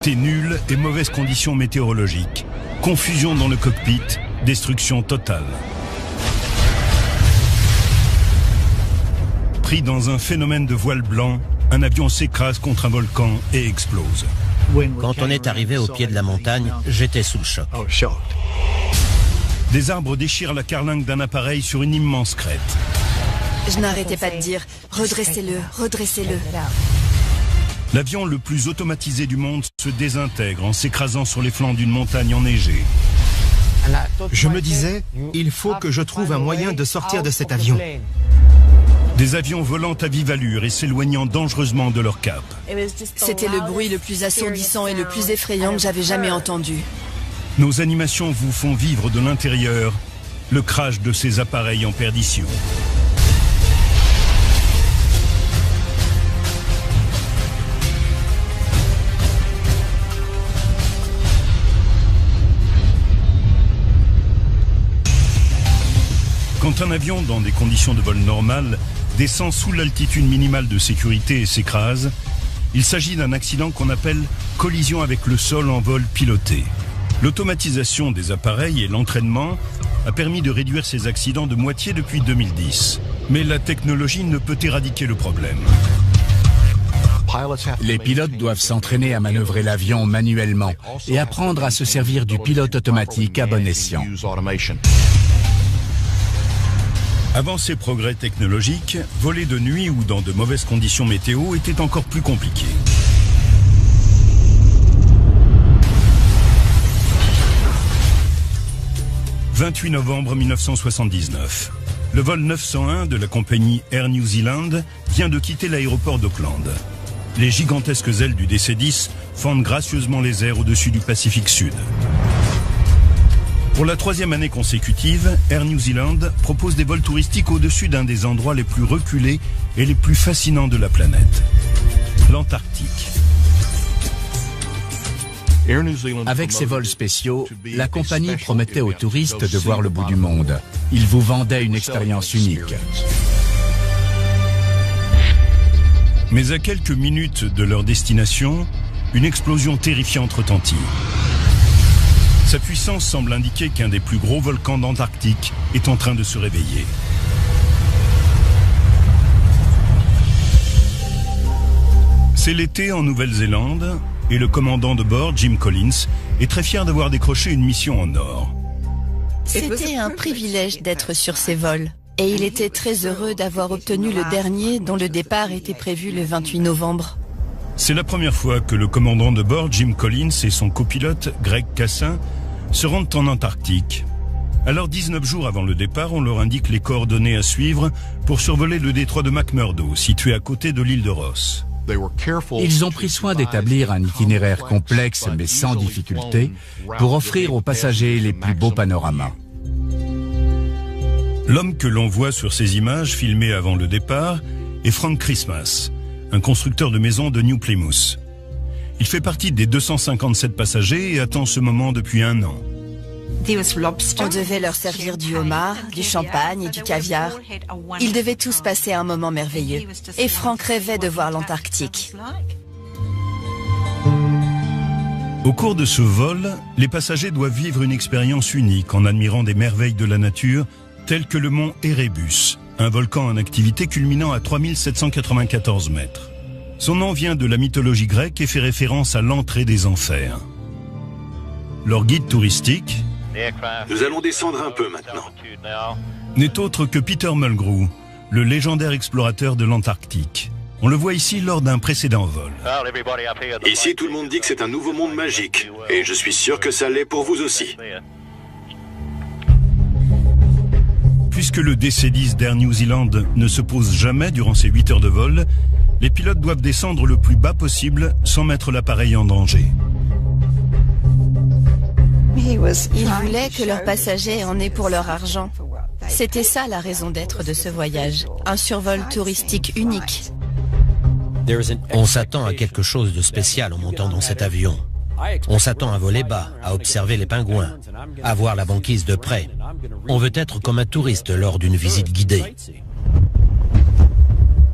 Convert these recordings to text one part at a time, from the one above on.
Visibilité nulle et mauvaises conditions météorologiques. Confusion dans le cockpit, destruction totale. Pris dans un phénomène de voile blanc, un avion s'écrase contre un volcan et explose. Quand on est arrivé au pied de la montagne, j'étais sous le choc. Des arbres déchirent la carlingue d'un appareil sur une immense crête. Je n'arrêtais pas de dire « redressez-le, redressez-le ». L'avion le plus automatisé du monde se désintègre en s'écrasant sur les flancs d'une montagne enneigée. Je me disais, il faut que je trouve un moyen de sortir de cet avion. Des avions volant à vive allure et s'éloignant dangereusement de leur cap. C'était le bruit le plus assourdissant et le plus effrayant que j'avais jamais entendu. Nos animations vous font vivre de l'intérieur le crash de ces appareils en perdition. Quand un avion, dans des conditions de vol normales, descend sous l'altitude minimale de sécurité et s'écrase, il s'agit d'un accident qu'on appelle collision avec le sol en vol piloté. L'automatisation des appareils et l'entraînement a permis de réduire ces accidents de moitié depuis 2010. Mais la technologie ne peut éradiquer le problème. Les pilotes doivent s'entraîner à manœuvrer l'avion manuellement et apprendre à se servir du pilote automatique à bon escient. Avant ces progrès technologiques, voler de nuit ou dans de mauvaises conditions météo était encore plus compliqué. « 28 novembre 1979. Le vol 901 de la compagnie Air New Zealand vient de quitter l'aéroport d'Auckland. Les gigantesques ailes du DC-10 fendent gracieusement les airs au-dessus du Pacifique Sud. Pour la troisième année consécutive, Air New Zealand propose des vols touristiques au-dessus d'un des endroits les plus reculés et les plus fascinants de la planète, l'Antarctique. Avec ses vols spéciaux, la compagnie promettait aux touristes de voir le bout du monde. Ils vous vendaient une expérience unique. Mais à quelques minutes de leur destination, une explosion terrifiante retentit. Sa puissance semble indiquer qu'un des plus gros volcans d'Antarctique est en train de se réveiller. C'est l'été en Nouvelle-Zélande et le commandant de bord, Jim Collins, est très fier d'avoir décroché une mission en or. C'était un privilège d'être sur ces vols. Et il était très heureux d'avoir obtenu le dernier dont le départ était prévu le 28 novembre. C'est la première fois que le commandant de bord, Jim Collins, et son copilote, Greg Cassin, se rendent en Antarctique. Alors 19 jours avant le départ, on leur indique les coordonnées à suivre pour survoler le détroit de McMurdo, situé à côté de l'île de Ross. Ils ont pris soin d'établir un itinéraire complexe mais sans difficulté pour offrir aux passagers les plus beaux panoramas. L'homme que l'on voit sur ces images filmées avant le départ est Frank Christmas, un constructeur de maisons de New Plymouth. Il fait partie des 257 passagers et attend ce moment depuis 1 an. On devait leur servir du homard, du champagne et du caviar. Ils devaient tous passer un moment merveilleux. Et Franck rêvait de voir l'Antarctique. Au cours de ce vol, les passagers doivent vivre une expérience unique en admirant des merveilles de la nature telles que le mont Erebus, un volcan en activité culminant à 3794 mètres. Son nom vient de la mythologie grecque et fait référence à l'entrée des enfers. Leur guide touristique, nous allons descendre un peu maintenant, n'est autre que Peter Mulgrew, le légendaire explorateur de l'Antarctique. On le voit ici lors d'un précédent vol. Ici, tout le monde dit que c'est un nouveau monde magique, et je suis sûr que ça l'est pour vous aussi. Puisque le DC-10 d'Air New Zealand ne se pose jamais durant ces 8 heures de vol, les pilotes doivent descendre le plus bas possible sans mettre l'appareil en danger. Ils voulaient que leurs passagers en aient pour leur argent. C'était ça la raison d'être de ce voyage, un survol touristique unique. On s'attend à quelque chose de spécial en montant dans cet avion. On s'attend à voler bas, à observer les pingouins, à voir la banquise de près. On veut être comme un touriste lors d'une visite guidée.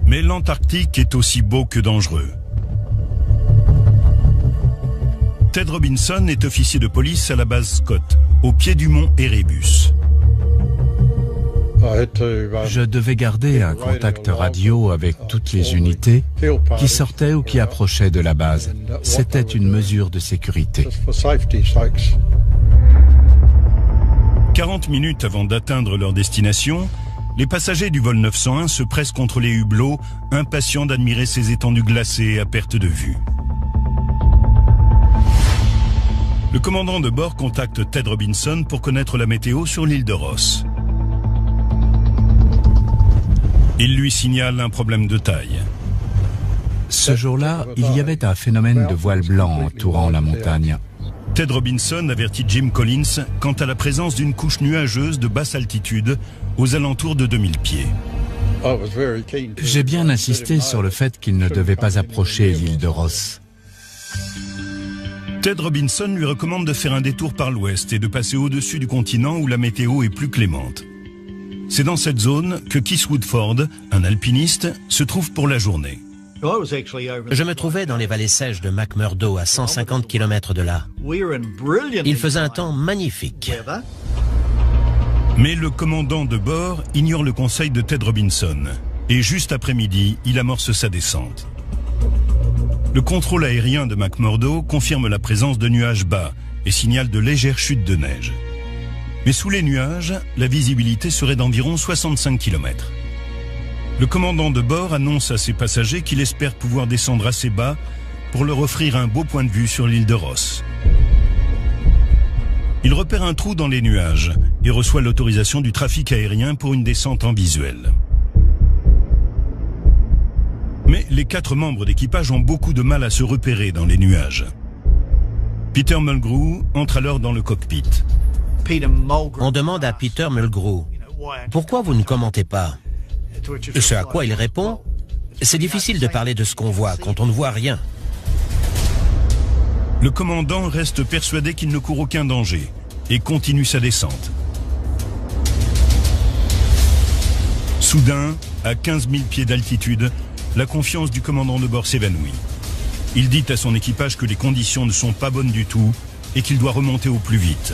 Mais l'Antarctique est aussi beau que dangereux. Ted Robinson est officier de police à la base Scott, au pied du mont Erebus. Je devais garder un contact radio avec toutes les unités qui sortaient ou qui approchaient de la base. C'était une mesure de sécurité. 40 minutes avant d'atteindre leur destination, les passagers du vol 901 se pressent contre les hublots, impatients d'admirer ces étendues glacées à perte de vue. Le commandant de bord contacte Ted Robinson pour connaître la météo sur l'île de Ross. Il lui signale un problème de taille. Ce jour-là, il y avait un phénomène de voile blanc entourant la montagne. Ted Robinson avertit Jim Collins quant à la présence d'une couche nuageuse de basse altitude aux alentours de 2000 pieds. J'ai bien insisté sur le fait qu'il ne devait pas approcher l'île de Ross. Ted Robinson lui recommande de faire un détour par l'ouest et de passer au-dessus du continent où la météo est plus clémente. C'est dans cette zone que Keith Woodford, un alpiniste, se trouve pour la journée. Je me trouvais dans les vallées sèches de McMurdo, à 150 km de là. Il faisait un temps magnifique. Mais le commandant de bord ignore le conseil de Ted Robinson. Et juste après midi, il amorce sa descente. Le contrôle aérien de McMurdo confirme la présence de nuages bas et signale de légères chutes de neige. Mais sous les nuages, la visibilité serait d'environ 65 km. Le commandant de bord annonce à ses passagers qu'il espère pouvoir descendre assez bas pour leur offrir un beau point de vue sur l'île de Ross. Il repère un trou dans les nuages et reçoit l'autorisation du trafic aérien pour une descente en visuel. Mais les 4 membres d'équipage ont beaucoup de mal à se repérer dans les nuages. Peter Mulgrew entre alors dans le cockpit. On demande à Peter Mulgrew, « Pourquoi vous ne commentez pas ?» Ce à quoi il répond, « C'est difficile de parler de ce qu'on voit quand on ne voit rien. » Le commandant reste persuadé qu'il ne court aucun danger et continue sa descente. Soudain, à 15 000 pieds d'altitude, la confiance du commandant de bord s'évanouit. Il dit à son équipage que les conditions ne sont pas bonnes du tout et qu'il doit remonter au plus vite.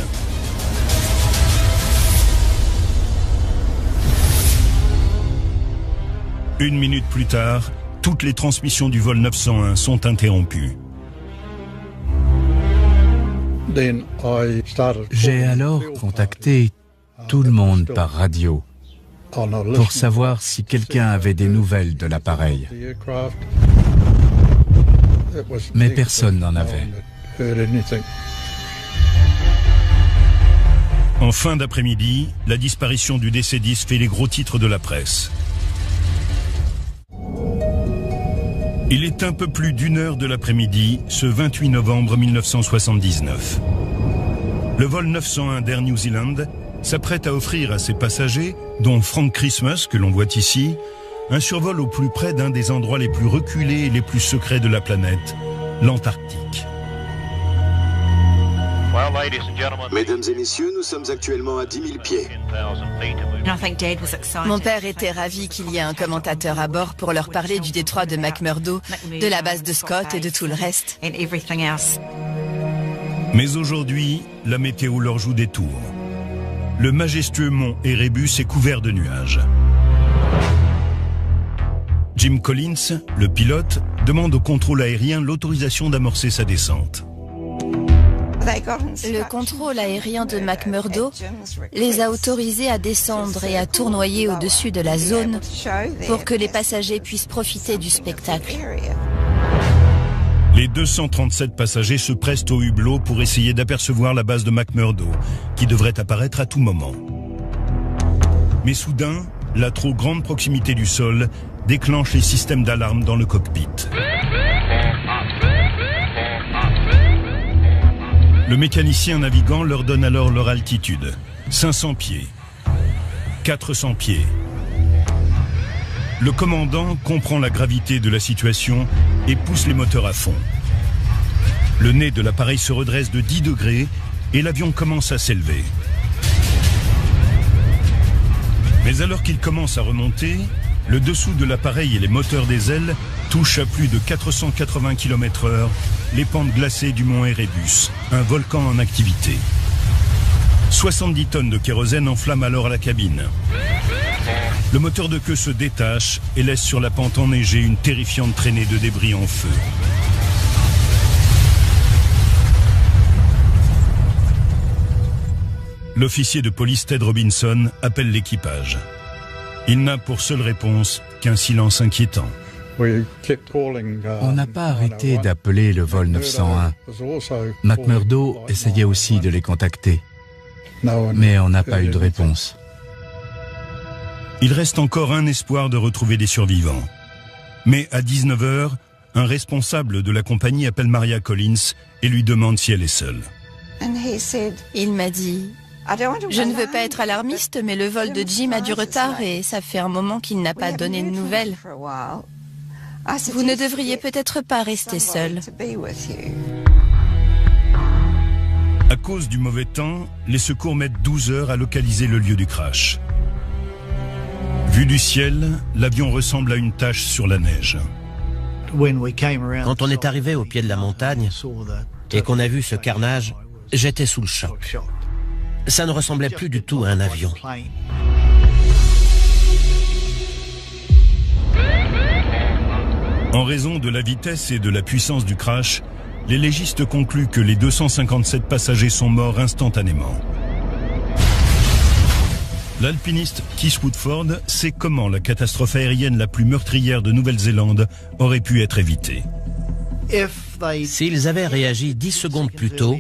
Une minute plus tard, toutes les transmissions du vol 901 sont interrompues. J'ai alors contacté tout le monde par radio pour savoir si quelqu'un avait des nouvelles de l'appareil. Mais personne n'en avait. En fin d'après-midi, la disparition du DC-10 fait les gros titres de la presse. Il est un peu plus d'1 heure de l'après-midi, ce 28 novembre 1979. Le vol 901 d'Air New Zealand s'apprête à offrir à ses passagers, dont Frank Christmas, que l'on voit ici, un survol au plus près d'un des endroits les plus reculés et les plus secrets de la planète, l'Antarctique. Mesdames et messieurs, nous sommes actuellement à 10 000 pieds. Mon père était ravi qu'il y ait un commentateur à bord pour leur parler du détroit de McMurdo, de la base de Scott et de tout le reste. Mais aujourd'hui, la météo leur joue des tours. Le majestueux mont Erebus est couvert de nuages. Jim Collins, le pilote, demande au contrôle aérien l'autorisation d'amorcer sa descente. Le contrôle aérien de McMurdo les a autorisés à descendre et à tournoyer au-dessus de la zone pour que les passagers puissent profiter du spectacle. Les 237 passagers se pressent au hublot pour essayer d'apercevoir la base de McMurdo, qui devrait apparaître à tout moment. Mais soudain, la trop grande proximité du sol déclenche les systèmes d'alarme dans le cockpit. Le mécanicien navigant leur donne alors leur altitude. 500 pieds. 400 pieds. Le commandant comprend la gravité de la situation et pousse les moteurs à fond. Le nez de l'appareil se redresse de 10 degrés et l'avion commence à s'élever. Mais alors qu'il commence à remonter, le dessous de l'appareil et les moteurs des ailes touche à plus de 480 km/h les pentes glacées du mont Erebus, un volcan en activité. 70 tonnes de kérosène enflamment alors la cabine. Le moteur de queue se détache et laisse sur la pente enneigée une terrifiante traînée de débris en feu. L'officier de police Ted Robinson appelle l'équipage. Il n'a pour seule réponse qu'un silence inquiétant. On n'a pas arrêté d'appeler le vol 901. McMurdo essayait aussi de les contacter, mais on n'a pas eu de réponse. Il reste encore un espoir de retrouver des survivants. Mais à 19h, un responsable de la compagnie appelle Maria Collins et lui demande si elle est seule. Il m'a dit... Je ne veux pas être alarmiste, mais le vol de Jim a du retard et ça fait un moment qu'il n'a pas donné de nouvelles. Vous ne devriez peut-être pas rester seul. À cause du mauvais temps, les secours mettent 12 heures à localiser le lieu du crash. Vu du ciel, l'avion ressemble à une tache sur la neige. Quand on est arrivé au pied de la montagne et qu'on a vu ce carnage, j'étais sous le choc. Ça ne ressemblait plus du tout à un avion. En raison de la vitesse et de la puissance du crash, les légistes concluent que les 257 passagers sont morts instantanément. L'alpiniste Keith Woodford sait comment la catastrophe aérienne la plus meurtrière de Nouvelle-Zélande aurait pu être évitée. S'ils avaient réagi 10 secondes plus tôt,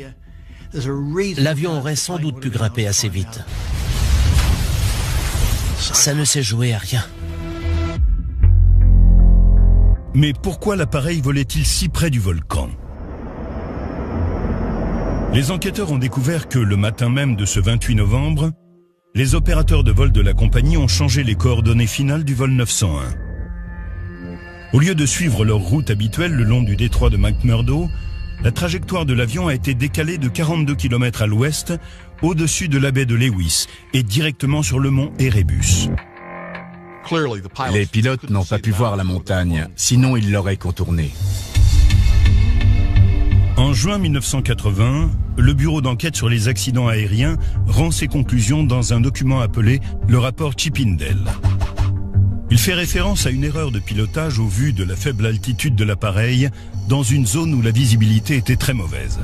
l'avion aurait sans doute pu grimper assez vite. Ça ne s'est joué à rien. Mais pourquoi l'appareil volait-il si près du volcan? Les enquêteurs ont découvert que le matin même de ce 28 novembre, les opérateurs de vol de la compagnie ont changé les coordonnées finales du vol 901. Au lieu de suivre leur route habituelle le long du détroit de McMurdo, la trajectoire de l'avion a été décalée de 42 km à l'ouest, au-dessus de la baie de Lewis et directement sur le mont Erebus. Les pilotes n'ont pas pu voir la montagne, sinon ils l'auraient contournée. En juin 1980, le bureau d'enquête sur les accidents aériens rend ses conclusions dans un document appelé le rapport Chippindale. Il fait référence à une erreur de pilotage au vu de la faible altitude de l'appareil dans une zone où la visibilité était très mauvaise.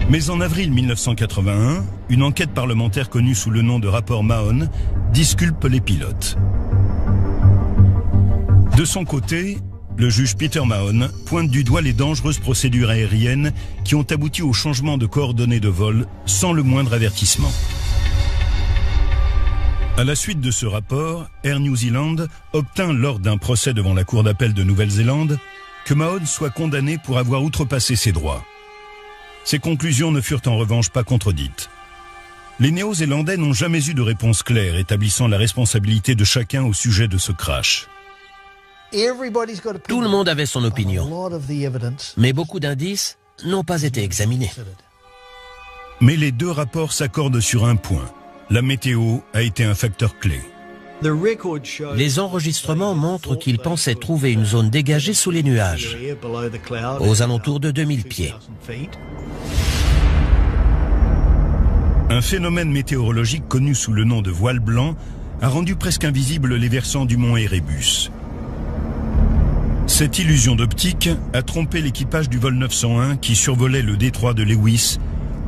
Mais en avril 1981, une enquête parlementaire connue sous le nom de rapport Mahon disculpe les pilotes. De son côté, le juge Peter Mahon pointe du doigt les dangereuses procédures aériennes qui ont abouti au changement de coordonnées de vol sans le moindre avertissement. À la suite de ce rapport, Air New Zealand obtint lors d'un procès devant la Cour d'appel de Nouvelle-Zélande que Mahon soit condamné pour avoir outrepassé ses droits. Ses conclusions ne furent en revanche pas contredites. Les Néo-Zélandais n'ont jamais eu de réponse claire établissant la responsabilité de chacun au sujet de ce crash. Tout le monde avait son opinion, mais beaucoup d'indices n'ont pas été examinés. Mais les deux rapports s'accordent sur un point. La météo a été un facteur clé. Les enregistrements montrent qu'ils pensaient trouver une zone dégagée sous les nuages, aux alentours de 2000 pieds. Un phénomène météorologique connu sous le nom de voile blanc a rendu presque invisibles les versants du mont Erebus. Cette illusion d'optique a trompé l'équipage du vol 901 qui survolait le détroit de Lewis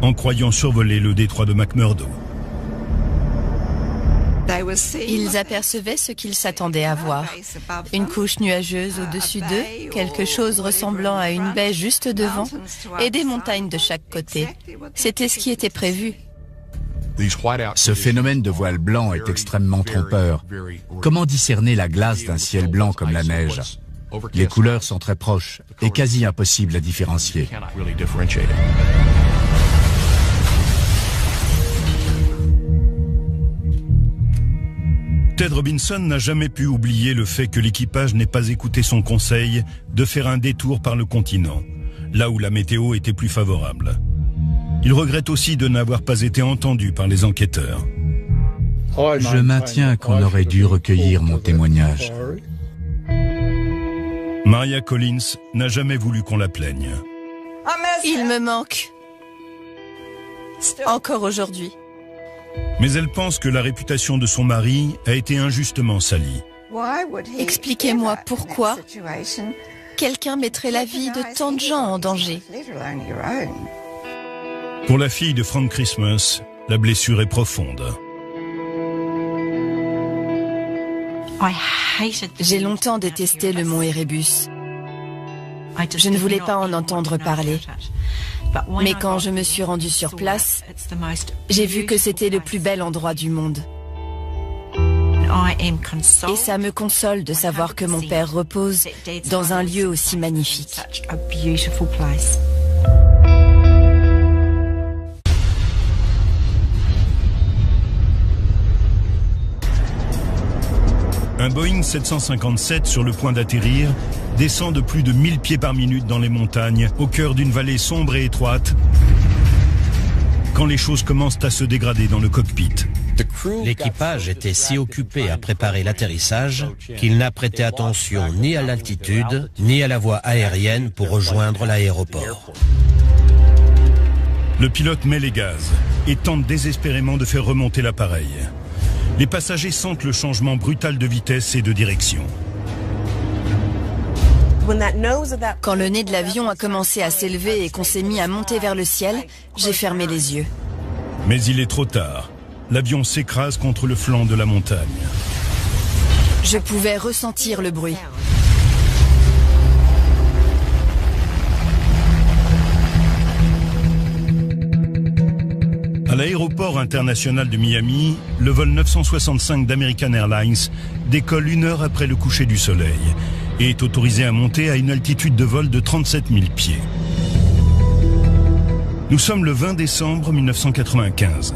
en croyant survoler le détroit de McMurdo. Ils apercevaient ce qu'ils s'attendaient à voir. Une couche nuageuse au-dessus d'eux, quelque chose ressemblant à une baie juste devant, et des montagnes de chaque côté. C'était ce qui était prévu. Ce phénomène de voile blanc est extrêmement trompeur. Comment discerner la glace d'un ciel blanc comme la neige? Les couleurs sont très proches et quasi impossibles à différencier. Ted Robinson n'a jamais pu oublier le fait que l'équipage n'ait pas écouté son conseil de faire un détour par le continent, là où la météo était plus favorable. Il regrette aussi de n'avoir pas été entendu par les enquêteurs. Je maintiens qu'on aurait dû recueillir mon témoignage. Maria Collins n'a jamais voulu qu'on la plaigne. Il me manque. Encore aujourd'hui. Mais elle pense que la réputation de son mari a été injustement salie. Expliquez-moi pourquoi quelqu'un mettrait la vie de tant de gens en danger. Pour la fille de Frank Christmas, la blessure est profonde. J'ai longtemps détesté le mont Erebus. Je ne voulais pas en entendre parler. Mais quand je me suis rendue sur place, j'ai vu que c'était le plus bel endroit du monde. Et ça me console de savoir que mon père repose dans un lieu aussi magnifique. Un Boeing 757 sur le point d'atterrir descend de plus de 1000 pieds par minute dans les montagnes, au cœur d'une vallée sombre et étroite, quand les choses commencent à se dégrader dans le cockpit. L'équipage était si occupé à préparer l'atterrissage qu'il n'a prêté attention ni à l'altitude, ni à la voie aérienne pour rejoindre l'aéroport. Le pilote met les gaz et tente désespérément de faire remonter l'appareil. Les passagers sentent le changement brutal de vitesse et de direction. Quand le nez de l'avion a commencé à s'élever et qu'on s'est mis à monter vers le ciel, j'ai fermé les yeux. Mais il est trop tard. L'avion s'écrase contre le flanc de la montagne. Je pouvais ressentir le bruit. À l'aéroport international de Miami, le vol 965 d'American Airlines décolle 1 heure après le coucher du soleil et est autorisé à monter à une altitude de vol de 37 000 pieds. Nous sommes le 20 décembre 1995.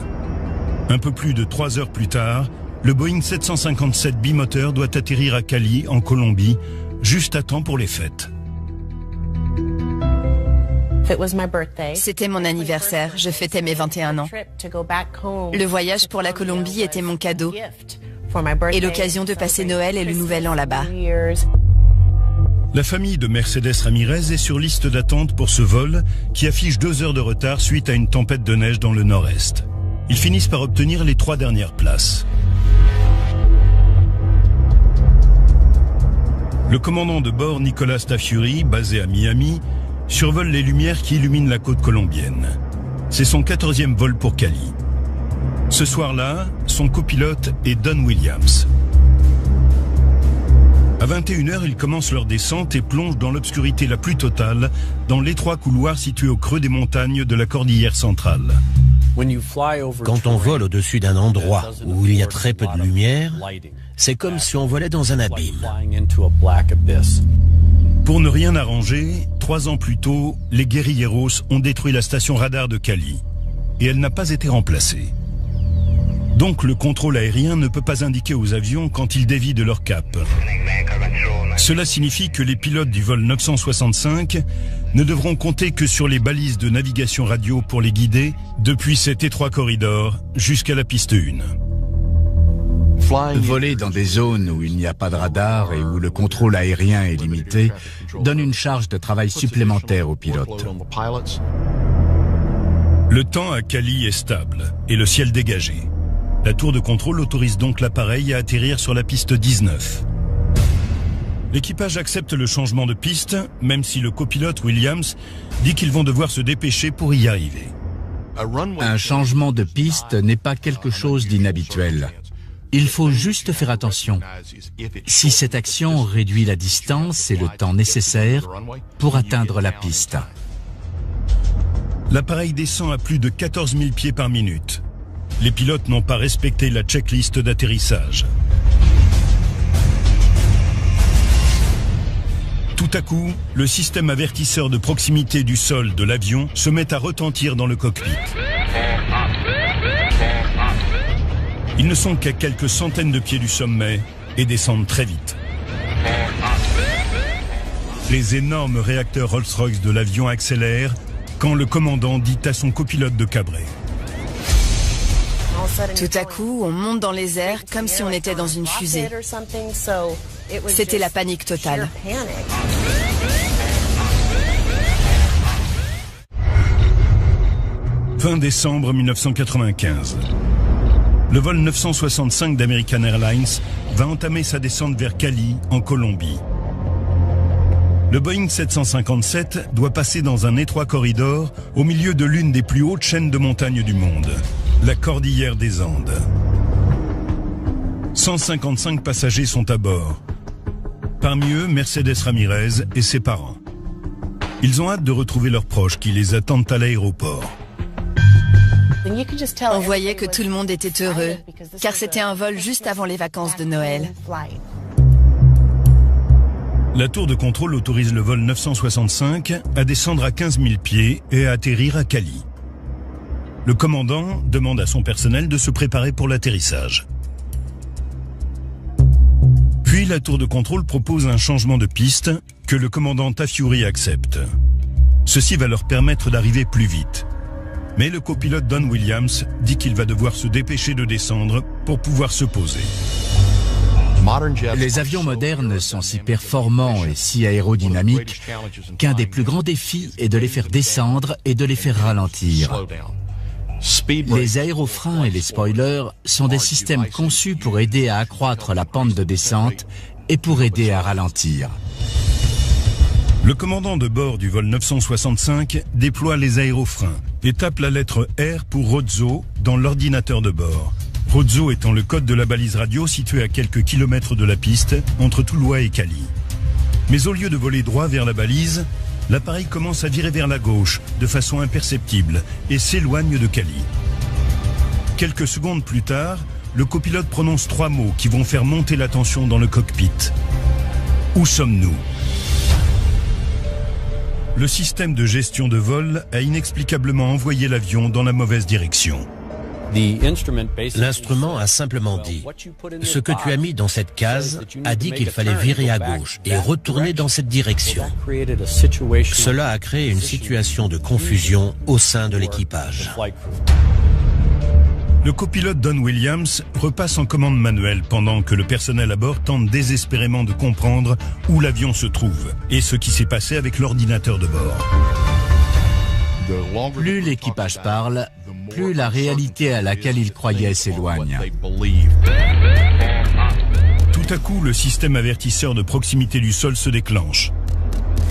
Un peu plus de 3 heures plus tard, le Boeing 757 bimoteur doit atterrir à Cali, en Colombie, juste à temps pour les fêtes. C'était mon anniversaire, je fêtais mes 21 ans. Le voyage pour la Colombie était mon cadeau et l'occasion de passer Noël et le Nouvel An là-bas. La famille de Mercedes Ramirez est sur liste d'attente pour ce vol qui affiche 2 heures de retard suite à une tempête de neige dans le nord-est. Ils finissent par obtenir les 3 dernières places. Le commandant de bord, Nicolas Staffiuri, basé à Miami, survole les lumières qui illuminent la côte colombienne. C'est son 14e vol pour Cali. Ce soir-là, son copilote est Don Williams. À 21h, ils commencent leur descente et plongent dans l'obscurité la plus totale dans l'étroit couloir situé au creux des montagnes de la cordillère centrale. Quand on vole au-dessus d'un endroit où il y a très peu de lumière, c'est comme si on volait dans un abîme. Pour ne rien arranger, 3 ans plus tôt, les guérilleros ont détruit la station radar de Cali et elle n'a pas été remplacée. Donc le contrôle aérien ne peut pas indiquer aux avions quand ils dévient de leur cap. Cela signifie que les pilotes du vol 965 ne devront compter que sur les balises de navigation radio pour les guider depuis cet étroit corridor jusqu'à la piste 1. Voler dans des zones où il n'y a pas de radar et où le contrôle aérien est limité donne une charge de travail supplémentaire aux pilotes. Le temps à Cali est stable et le ciel dégagé. La tour de contrôle autorise donc l'appareil à atterrir sur la piste 19. L'équipage accepte le changement de piste, même si le copilote Williams dit qu'ils vont devoir se dépêcher pour y arriver. Un changement de piste n'est pas quelque chose d'inhabituel. Il faut juste faire attention. Si cette action réduit la distance et le temps nécessaire pour atteindre la piste. L'appareil descend à plus de 14 000 pieds par minute. Les pilotes n'ont pas respecté la checklist d'atterrissage. Tout à coup, le système avertisseur de proximité du sol de l'avion se met à retentir dans le cockpit. Ils ne sont qu'à quelques centaines de pieds du sommet et descendent très vite. Les énormes réacteurs Rolls-Royce de l'avion accélèrent quand le commandant dit à son copilote de cabrer. Tout à coup, on monte dans les airs comme si on était dans une fusée. C'était la panique totale. Fin décembre 1995. Le vol 965 d'American Airlines va entamer sa descente vers Cali, en Colombie. Le Boeing 757 doit passer dans un étroit corridor au milieu de l'une des plus hautes chaînes de montagnes du monde, la Cordillère des Andes. 155 passagers sont à bord. Parmi eux, Mercedes Ramirez et ses parents. Ils ont hâte de retrouver leurs proches qui les attendent à l'aéroport. On voyait que tout le monde était heureux, car c'était un vol juste avant les vacances de Noël. La tour de contrôle autorise le vol 965 à descendre à 15 000 pieds et à atterrir à Cali. Le commandant demande à son personnel de se préparer pour l'atterrissage. Puis la tour de contrôle propose un changement de piste que le commandant Tafiuri accepte. Ceci va leur permettre d'arriver plus vite. Mais le copilote Don Williams dit qu'il va devoir se dépêcher de descendre pour pouvoir se poser. Les avions modernes sont si performants et si aérodynamiques qu'un des plus grands défis est de les faire descendre et de les faire ralentir. Les aérofreins et les spoilers sont des systèmes conçus pour aider à accroître la pente de descente et pour aider à ralentir. Le commandant de bord du vol 965 déploie les aérofreins et tape la lettre R pour Rozo dans l'ordinateur de bord. Rozo étant le code de la balise radio située à quelques kilomètres de la piste entre Tuluá et Cali. Mais au lieu de voler droit vers la balise, l'appareil commence à virer vers la gauche de façon imperceptible et s'éloigne de Cali. Quelques secondes plus tard, le copilote prononce 3 mots qui vont faire monter la tension dans le cockpit. Où sommes-nous ? Le système de gestion de vol a inexplicablement envoyé l'avion dans la mauvaise direction. L'instrument a simplement dit « Ce que tu as mis dans cette case a dit qu'il fallait virer à gauche et retourner dans cette direction. » Cela a créé une situation de confusion au sein de l'équipage. Le copilote Don Williams repasse en commande manuelle pendant que le personnel à bord tente désespérément de comprendre où l'avion se trouve et ce qui s'est passé avec l'ordinateur de bord. Plus l'équipage parle, plus la réalité à laquelle il croyait s'éloigne. Tout à coup, le système avertisseur de proximité du sol se déclenche.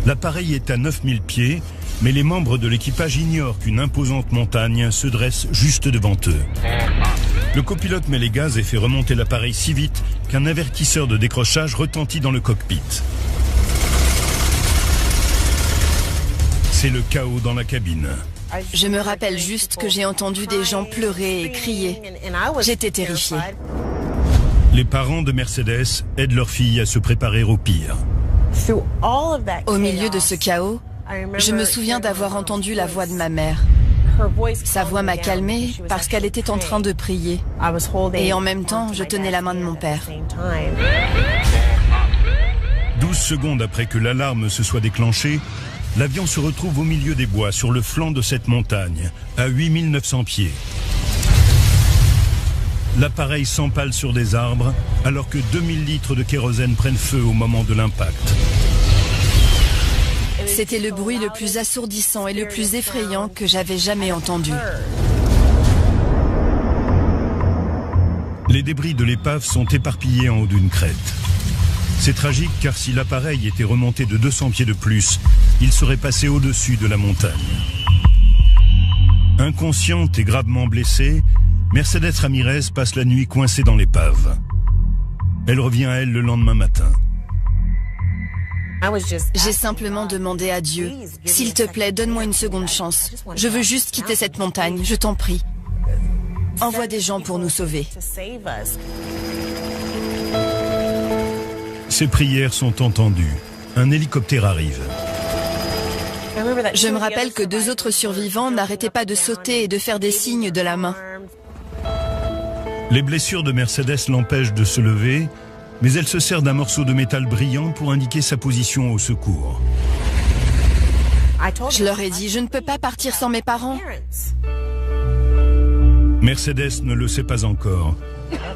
L'appareil est à 9000 pieds, mais les membres de l'équipage ignorent qu'une imposante montagne se dresse juste devant eux. Le copilote met les gaz et fait remonter l'appareil si vite qu'un avertisseur de décrochage retentit dans le cockpit. C'est le chaos dans la cabine. Je me rappelle juste que j'ai entendu des gens pleurer et crier. J'étais terrifiée. Les parents de Mercedes aident leur fille à se préparer au pire. Au milieu de ce chaos, je me souviens d'avoir entendu la voix de ma mère. Sa voix m'a calmée parce qu'elle était en train de prier. Et en même temps, je tenais la main de mon père. 12 secondes après que l'alarme se soit déclenchée, l'avion se retrouve au milieu des bois, sur le flanc de cette montagne, à 8900 pieds. L'appareil s'empale sur des arbres, alors que 2000 litres de kérosène prennent feu au moment de l'impact. C'était le bruit le plus assourdissant et le plus effrayant que j'avais jamais entendu. Les débris de l'épave sont éparpillés en haut d'une crête. C'est tragique car si l'appareil était remonté de 200 pieds de plus, il serait passé au-dessus de la montagne. Inconsciente et gravement blessée, Mercedes Ramirez passe la nuit coincée dans l'épave. Elle revient à elle le lendemain matin. J'ai simplement demandé à Dieu, s'il te plaît, donne-moi une seconde chance. Je veux juste quitter cette montagne, je t'en prie. Envoie des gens pour nous sauver. Ces prières sont entendues. Un hélicoptère arrive. Je me rappelle que 2 autres survivants n'arrêtaient pas de sauter et de faire des signes de la main. Les blessures de Mercedes l'empêchent de se lever, mais elle se sert d'un morceau de métal brillant pour indiquer sa position au secours. Je leur ai dit, je ne peux pas partir sans mes parents. Mercedes ne le sait pas encore,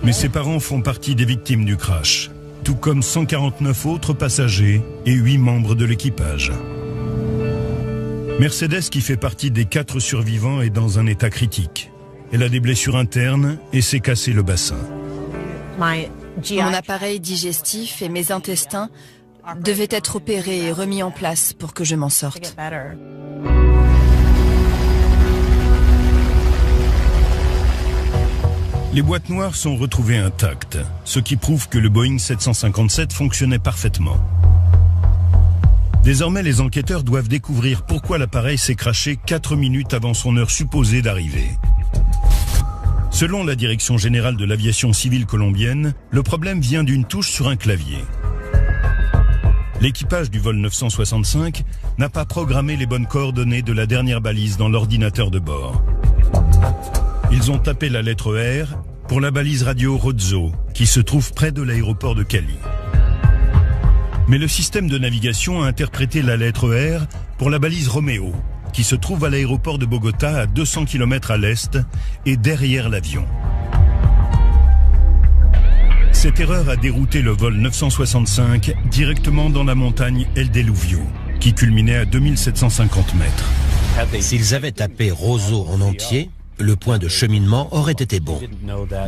mais ses parents font partie des victimes du crash. tout comme 149 autres passagers et 8 membres de l'équipage. Mercedes, qui fait partie des 4 survivants, est dans un état critique. Elle a des blessures internes et s'est cassé le bassin. Mon appareil digestif et mes intestins devaient être opérés et remis en place pour que je m'en sorte. Les boîtes noires sont retrouvées intactes, ce qui prouve que le Boeing 757 fonctionnait parfaitement. Désormais, les enquêteurs doivent découvrir pourquoi l'appareil s'est crashé 4 minutes avant son heure supposée d'arrivée. Selon la Direction générale de l'aviation civile colombienne, le problème vient d'une touche sur un clavier. L'équipage du vol 965 n'a pas programmé les bonnes coordonnées de la dernière balise dans l'ordinateur de bord. Ils ont tapé la lettre R pour la balise radio Rozo, qui se trouve près de l'aéroport de Cali. Mais le système de navigation a interprété la lettre R pour la balise Roméo, qui se trouve à l'aéroport de Bogota à 200 km à l'est et derrière l'avion. Cette erreur a dérouté le vol 965 directement dans la montagne El Deluvio, qui culminait à 2750 mètres. S'ils avaient tapé Rozo en entier, le point de cheminement aurait été bon.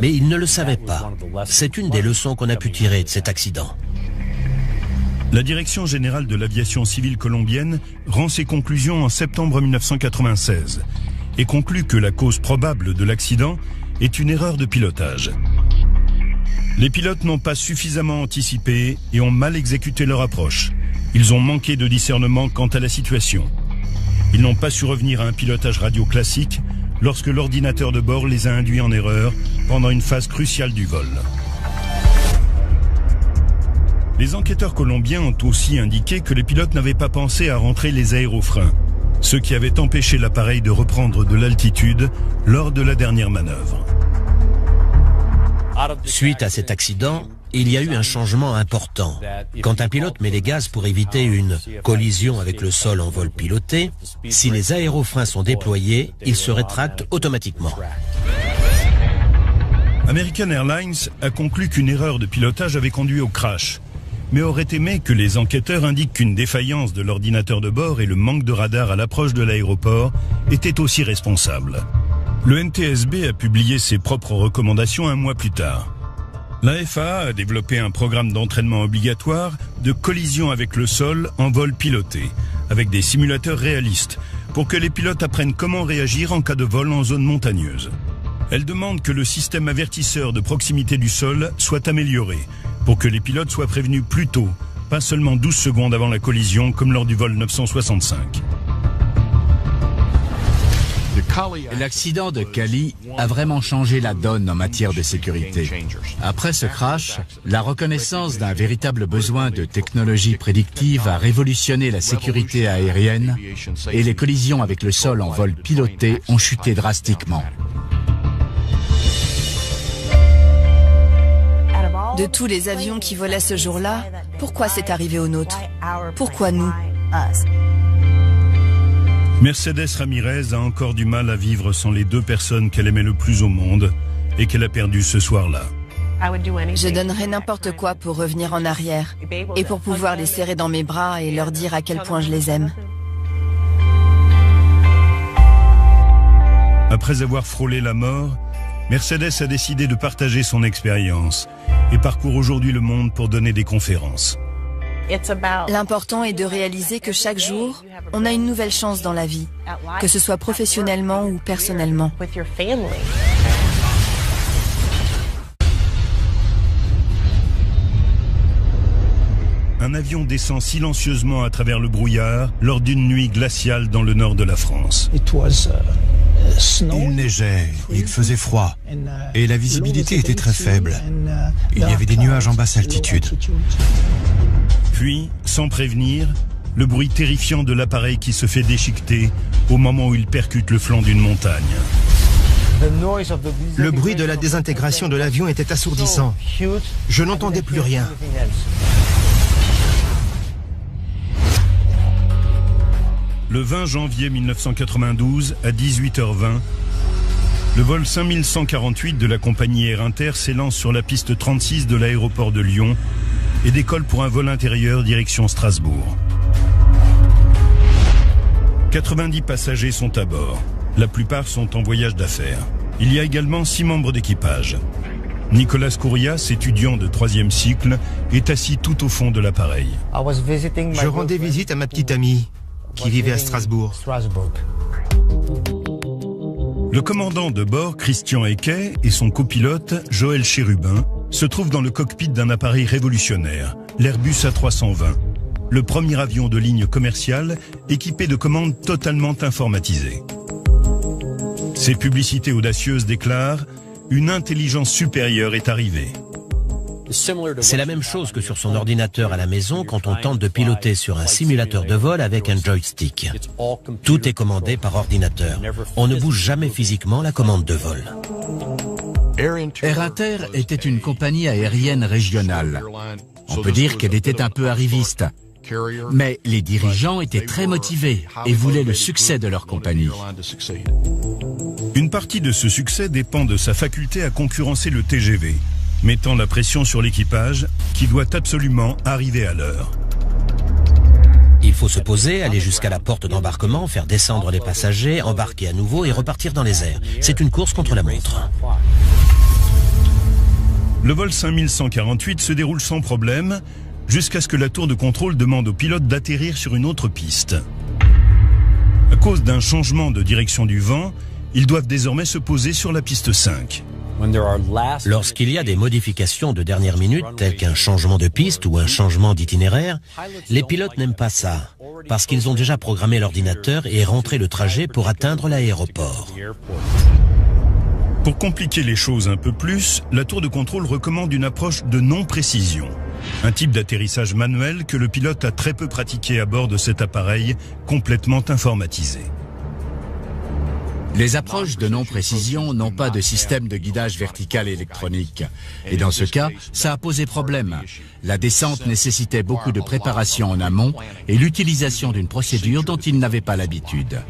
Mais ils ne le savaient pas. C'est une des leçons qu'on a pu tirer de cet accident. La Direction générale de l'aviation civile colombienne rend ses conclusions en septembre 1996 et conclut que la cause probable de l'accident est une erreur de pilotage. Les pilotes n'ont pas suffisamment anticipé et ont mal exécuté leur approche. Ils ont manqué de discernement quant à la situation. Ils n'ont pas su revenir à un pilotage radio classique lorsque l'ordinateur de bord les a induits en erreur pendant une phase cruciale du vol. Les enquêteurs colombiens ont aussi indiqué que les pilotes n'avaient pas pensé à rentrer les aérofreins, ce qui avait empêché l'appareil de reprendre de l'altitude lors de la dernière manœuvre. Suite à cet accident, il y a eu un changement important. Quand un pilote met les gaz pour éviter une collision avec le sol en vol piloté, si les aérofreins sont déployés, ils se rétractent automatiquement. American Airlines a conclu qu'une erreur de pilotage avait conduit au crash, mais aurait aimé que les enquêteurs indiquent qu'une défaillance de l'ordinateur de bord et le manque de radar à l'approche de l'aéroport étaient aussi responsables. Le NTSB a publié ses propres recommandations un mois plus tard. La FAA a développé un programme d'entraînement obligatoire de collision avec le sol en vol piloté, avec des simulateurs réalistes, pour que les pilotes apprennent comment réagir en cas de vol en zone montagneuse. Elle demande que le système avertisseur de proximité du sol soit amélioré, pour que les pilotes soient prévenus plus tôt, pas seulement 12 secondes avant la collision, comme lors du vol 965. L'accident de Cali a vraiment changé la donne en matière de sécurité. Après ce crash, la reconnaissance d'un véritable besoin de technologie prédictive a révolutionné la sécurité aérienne et les collisions avec le sol en vol piloté ont chuté drastiquement. De tous les avions qui volaient ce jour-là, pourquoi c'est arrivé au nôtre? Pourquoi nous? Mercedes Ramirez a encore du mal à vivre sans les 2 personnes qu'elle aimait le plus au monde et qu'elle a perdues ce soir-là. Je donnerais n'importe quoi pour revenir en arrière et pour pouvoir les serrer dans mes bras et leur dire à quel point je les aime. Après avoir frôlé la mort, Mercedes a décidé de partager son expérience et parcourt aujourd'hui le monde pour donner des conférences. L'important est de réaliser que chaque jour, on a une nouvelle chance dans la vie, que ce soit professionnellement ou personnellement. Un avion descend silencieusement à travers le brouillard lors d'une nuit glaciale dans le nord de la France. Il neigeait, il faisait froid et la visibilité était très faible. Il y avait des nuages en basse altitude. Puis, sans prévenir, le bruit terrifiant de l'appareil qui se fait déchiqueter au moment où il percute le flanc d'une montagne. Le bruit de la désintégration de l'avion était assourdissant. Je n'entendais plus rien. Le 20 janvier 1992, à 18h20, le vol 5148 de la compagnie Air Inter s'élance sur la piste 36 de l'aéroport de Lyon et décolle pour un vol intérieur direction Strasbourg. 90 passagers sont à bord. La plupart sont en voyage d'affaires. Il y a également 6 membres d'équipage. Nicolas Kourias, étudiant de 3e cycle, est assis tout au fond de l'appareil. Je rendais visite à ma petite amie qui vivait à Strasbourg. Le commandant de bord, Christian Ecquet, et son copilote, Joël Chérubin, se trouvent dans le cockpit d'un appareil révolutionnaire, l'Airbus A320, le premier avion de ligne commerciale équipé de commandes totalement informatisées. Ces publicités audacieuses déclarent « Une intelligence supérieure est arrivée ». C'est la même chose que sur son ordinateur à la maison quand on tente de piloter sur un simulateur de vol avec un joystick. Tout est commandé par ordinateur. On ne bouge jamais physiquement la commande de vol. Air Inter était une compagnie aérienne régionale. On peut dire qu'elle était un peu arriviste. Mais les dirigeants étaient très motivés et voulaient le succès de leur compagnie. Une partie de ce succès dépend de sa faculté à concurrencer le TGV, mettant la pression sur l'équipage qui doit absolument arriver à l'heure. Il faut se poser, aller jusqu'à la porte d'embarquement, faire descendre les passagers, embarquer à nouveau et repartir dans les airs. C'est une course contre la montre. Le vol 5148 se déroule sans problème, jusqu'à ce que la tour de contrôle demande aux pilotes d'atterrir sur une autre piste. À cause d'un changement de direction du vent, ils doivent désormais se poser sur la piste 5. Lorsqu'il y a des modifications de dernière minute, telles qu'un changement de piste ou un changement d'itinéraire, les pilotes n'aiment pas ça, parce qu'ils ont déjà programmé l'ordinateur et rentré le trajet pour atteindre l'aéroport. Pour compliquer les choses un peu plus, la tour de contrôle recommande une approche de non-précision, un type d'atterrissage manuel que le pilote a très peu pratiqué à bord de cet appareil complètement informatisé. Les approches de non-précision n'ont pas de système de guidage vertical électronique. Et dans ce cas, ça a posé problème. La descente nécessitait beaucoup de préparation en amont et l'utilisation d'une procédure dont ils n'avaient pas l'habitude.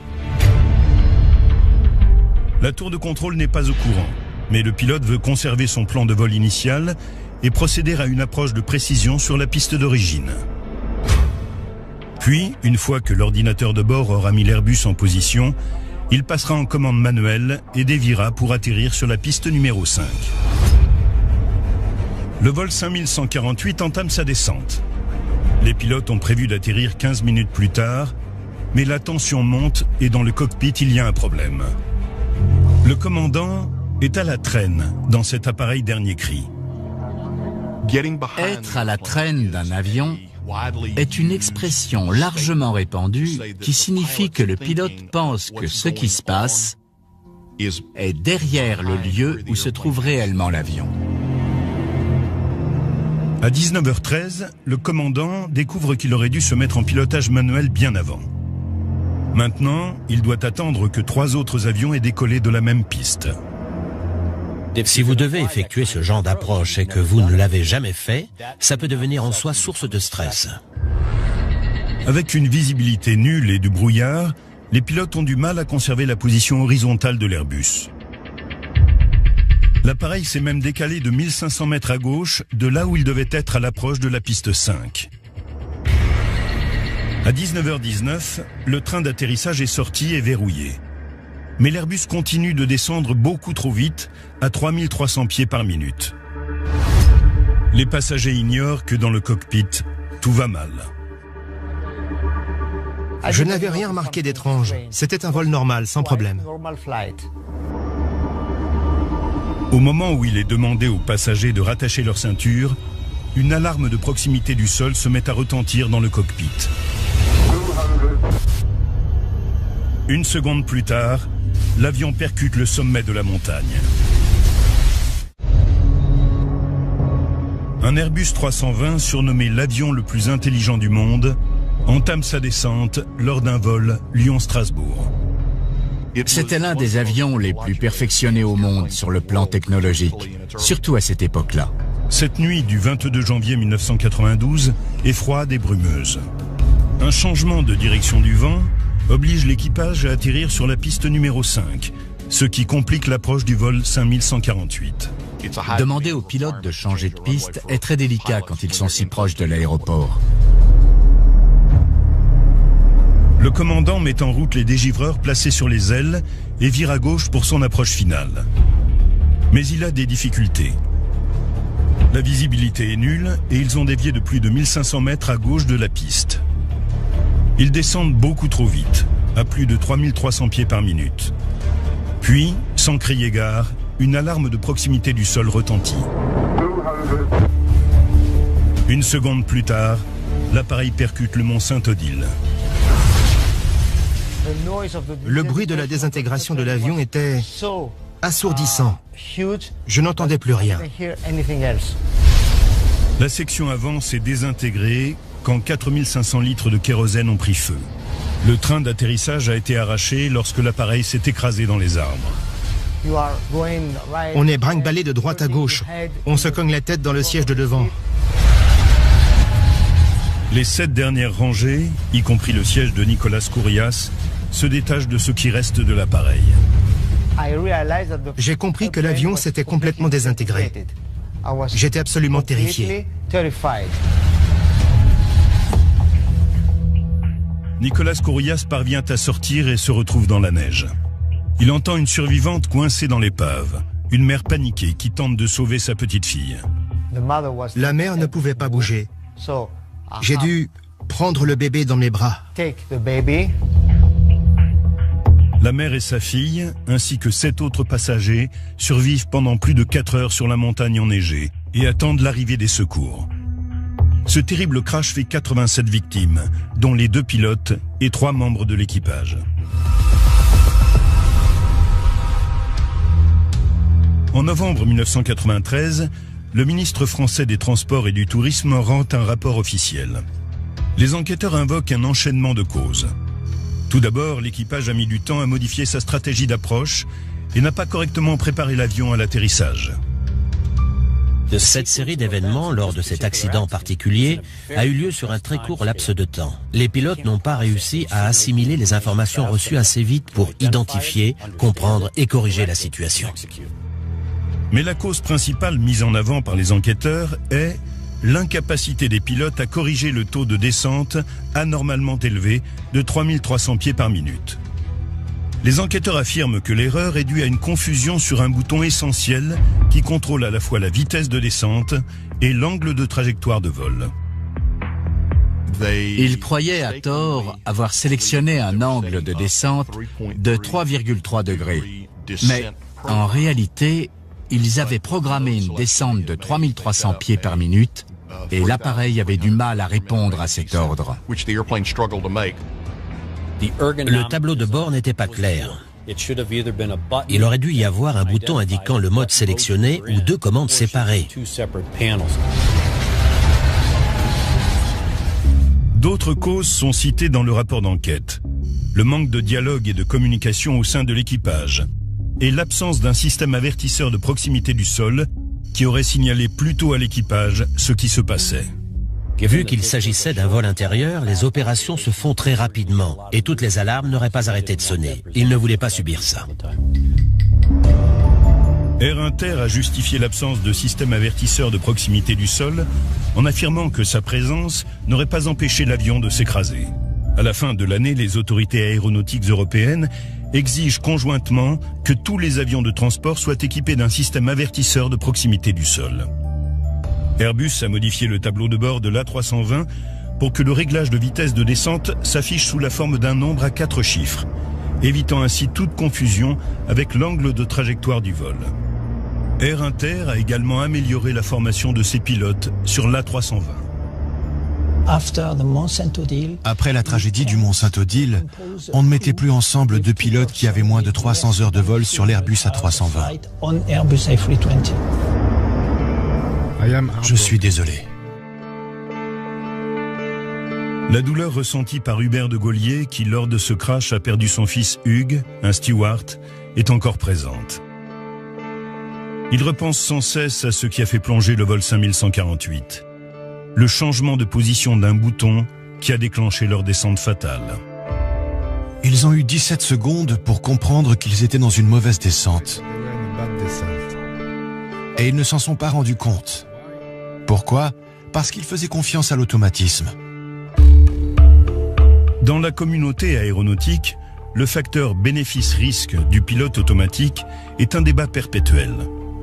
La tour de contrôle n'est pas au courant, mais le pilote veut conserver son plan de vol initial et procéder à une approche de précision sur la piste d'origine. Puis, une fois que l'ordinateur de bord aura mis l'Airbus en position, il passera en commande manuelle et déviera pour atterrir sur la piste numéro 5. Le vol 5148 entame sa descente. Les pilotes ont prévu d'atterrir 15 minutes plus tard, mais la tension monte et dans le cockpit, il y a un problème. Le commandant est à la traîne dans cet appareil dernier cri. Être à la traîne d'un avion est une expression largement répandue qui signifie que le pilote pense que ce qui se passe est derrière le lieu où se trouve réellement l'avion. À 19h13, le commandant découvre qu'il aurait dû se mettre en pilotage manuel bien avant. Maintenant, il doit attendre que 3 autres avions aient décollé de la même piste. Si vous devez effectuer ce genre d'approche et que vous ne l'avez jamais fait, ça peut devenir en soi source de stress. Avec une visibilité nulle et du brouillard, les pilotes ont du mal à conserver la position horizontale de l'Airbus. L'appareil s'est même décalé de 1500 mètres à gauche, de là où il devait être à l'approche de la piste 5. À 19h19, le train d'atterrissage est sorti et verrouillé. Mais l'Airbus continue de descendre beaucoup trop vite, à 3300 pieds par minute. Les passagers ignorent que dans le cockpit, tout va mal. Je n'avais rien remarqué d'étrange. C'était un vol normal, sans problème. Au moment où il est demandé aux passagers de rattacher leur ceinture, une alarme de proximité du sol se met à retentir dans le cockpit. Une seconde plus tard, l'avion percute le sommet de la montagne. Un Airbus 320, surnommé l'avion le plus intelligent du monde, entame sa descente lors d'un vol Lyon-Strasbourg. C'était l'un des avions les plus perfectionnés au monde sur le plan technologique, surtout à cette époque-là. Cette nuit du 22 janvier 1992 est froide et brumeuse. Un changement de direction du vent oblige l'équipage à atterrir sur la piste numéro 5, ce qui complique l'approche du vol 5148. Demander aux pilotes de changer de piste est très délicat quand ils sont si proches de l'aéroport. Le commandant met en route les dégivreurs placés sur les ailes et vire à gauche pour son approche finale. Mais il a des difficultés. La visibilité est nulle et ils ont dévié de plus de 1500 mètres à gauche de la piste. Ils descendent beaucoup trop vite, à plus de 3300 pieds par minute. Puis, sans crier gare, une alarme de proximité du sol retentit. Une seconde plus tard, l'appareil percute le mont Saint-Odile. Le bruit de la désintégration de l'avion était assourdissant. Je n'entendais plus rien. La section avant s'est désintégrée quand 4500 litres de kérosène ont pris feu. Le train d'atterrissage a été arraché lorsque l'appareil s'est écrasé dans les arbres. On est brinque-ballé de droite à gauche. On se cogne la tête dans le siège de devant. Les 7 dernières rangées, y compris le siège de Nicolas Kourias, se détachent de ce qui reste de l'appareil. J'ai compris que l'avion s'était complètement désintégré. J'étais absolument terrifié. Nicolas Kourias parvient à sortir et se retrouve dans la neige. Il entend une survivante coincée dans l'épave, une mère paniquée qui tente de sauver sa petite fille. La mère ne pouvait pas bouger. J'ai dû prendre le bébé dans mes bras. La mère et sa fille, ainsi que 7 autres passagers, survivent pendant plus de 4 heures sur la montagne enneigée et attendent l'arrivée des secours. Ce terrible crash fait 87 victimes, dont les 2 pilotes et 3 membres de l'équipage. En novembre 1993, le ministre français des Transports et du Tourisme rend un rapport officiel. Les enquêteurs invoquent un enchaînement de causes. Tout d'abord, l'équipage a mis du temps à modifier sa stratégie d'approche et n'a pas correctement préparé l'avion à l'atterrissage. Cette série d'événements, lors de cet accident particulier, a eu lieu sur un très court laps de temps. Les pilotes n'ont pas réussi à assimiler les informations reçues assez vite pour identifier, comprendre et corriger la situation. Mais la cause principale mise en avant par les enquêteurs est l'incapacité des pilotes à corriger le taux de descente anormalement élevé de 3300 pieds par minute. Les enquêteurs affirment que l'erreur est due à une confusion sur un bouton essentiel qui contrôle à la fois la vitesse de descente et l'angle de trajectoire de vol. Ils croyaient à tort avoir sélectionné un angle de descente de 3,3 degrés. Mais en réalité, ils avaient programmé une descente de 3300 pieds par minute et l'appareil avait du mal à répondre à cet ordre. Le tableau de bord n'était pas clair. Il aurait dû y avoir un bouton indiquant le mode sélectionné ou 2 commandes séparées. D'autres causes sont citées dans le rapport d'enquête. Le manque de dialogue et de communication au sein de l'équipage et l'absence d'un système avertisseur de proximité du sol qui aurait signalé plus tôt à l'équipage ce qui se passait. Vu qu'il s'agissait d'un vol intérieur, les opérations se font très rapidement et toutes les alarmes n'auraient pas arrêté de sonner. Ils ne voulaient pas subir ça. Air Inter a justifié l'absence de système avertisseur de proximité du sol en affirmant que sa présence n'aurait pas empêché l'avion de s'écraser. À la fin de l'année, les autorités aéronautiques européennes exigent conjointement que tous les avions de transport soient équipés d'un système avertisseur de proximité du sol. Airbus a modifié le tableau de bord de l'A320 pour que le réglage de vitesse de descente s'affiche sous la forme d'un nombre à 4 chiffres, évitant ainsi toute confusion avec l'angle de trajectoire du vol. Air Inter a également amélioré la formation de ses pilotes sur l'A320. Après la tragédie du mont Saint-Odile, on ne mettait plus ensemble 2 pilotes qui avaient moins de 300 heures de vol sur l'Airbus A320. Je suis désolé. La douleur ressentie par Hubert de Gaulier, qui lors de ce crash a perdu son fils Hugues, un steward, est encore présente. Il repense sans cesse à ce qui a fait plonger le vol 5148. Le changement de position d'un bouton qui a déclenché leur descente fatale. Ils ont eu 17 secondes pour comprendre qu'ils étaient dans une mauvaise descente. Et ils ne s'en sont pas rendus compte. Pourquoi? Parce qu'ils faisaient confiance à l'automatisme. Dans la communauté aéronautique, le facteur bénéfice-risque du pilote automatique est un débat perpétuel.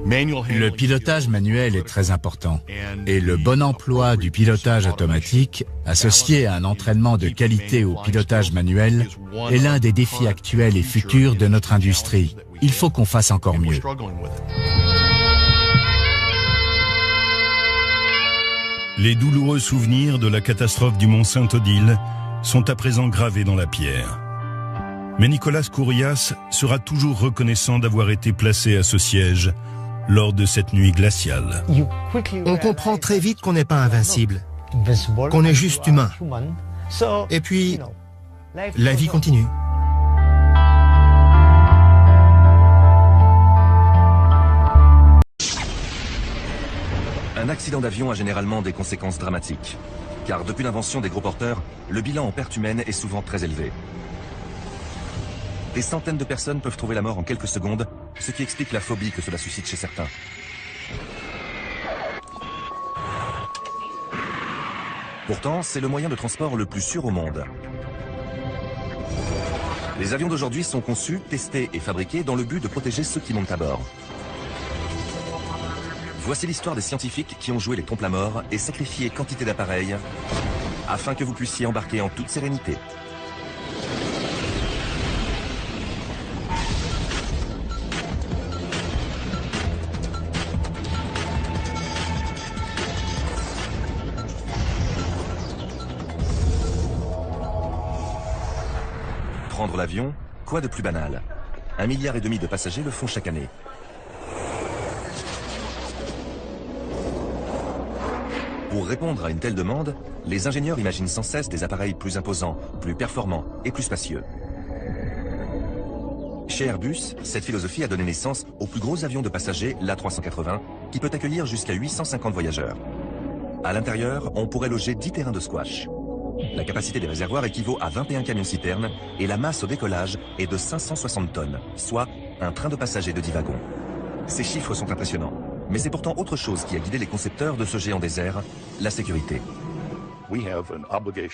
Le pilotage manuel est très important et le bon emploi du pilotage automatique, associé à un entraînement de qualité au pilotage manuel, est l'un des défis actuels et futurs de notre industrie. Il faut qu'on fasse encore mieux. Les douloureux souvenirs de la catastrophe du Mont Saint-Odile sont à présent gravés dans la pierre. Mais Nicolas Kourias sera toujours reconnaissant d'avoir été placé à ce siège lors de cette nuit glaciale. On comprend très vite qu'on n'est pas invincible, qu'on est juste humain. Et puis, la vie continue. Un accident d'avion a généralement des conséquences dramatiques. Car depuis l'invention des gros porteurs, le bilan en pertes humaines est souvent très élevé. Des centaines de personnes peuvent trouver la mort en quelques secondes, ce qui explique la phobie que cela suscite chez certains. Pourtant, c'est le moyen de transport le plus sûr au monde. Les avions d'aujourd'hui sont conçus, testés et fabriqués dans le but de protéger ceux qui montent à bord. Voici l'histoire des scientifiques qui ont joué les trompes-la-mort et sacrifié quantité d'appareils afin que vous puissiez embarquer en toute sérénité. Prendre l'avion, quoi de plus banal? 1,5 milliard de passagers le font chaque année. Pour répondre à une telle demande, les ingénieurs imaginent sans cesse des appareils plus imposants, plus performants et plus spacieux. Chez Airbus, cette philosophie a donné naissance au plus gros avion de passagers, l'A380, qui peut accueillir jusqu'à 850 voyageurs. À l'intérieur, on pourrait loger 10 terrains de squash. La capacité des réservoirs équivaut à 21 camions-citernes et la masse au décollage est de 560 tonnes, soit un train de passagers de 10 wagons. Ces chiffres sont impressionnants. Mais c'est pourtant autre chose qui a guidé les concepteurs de ce géant des airs, la sécurité.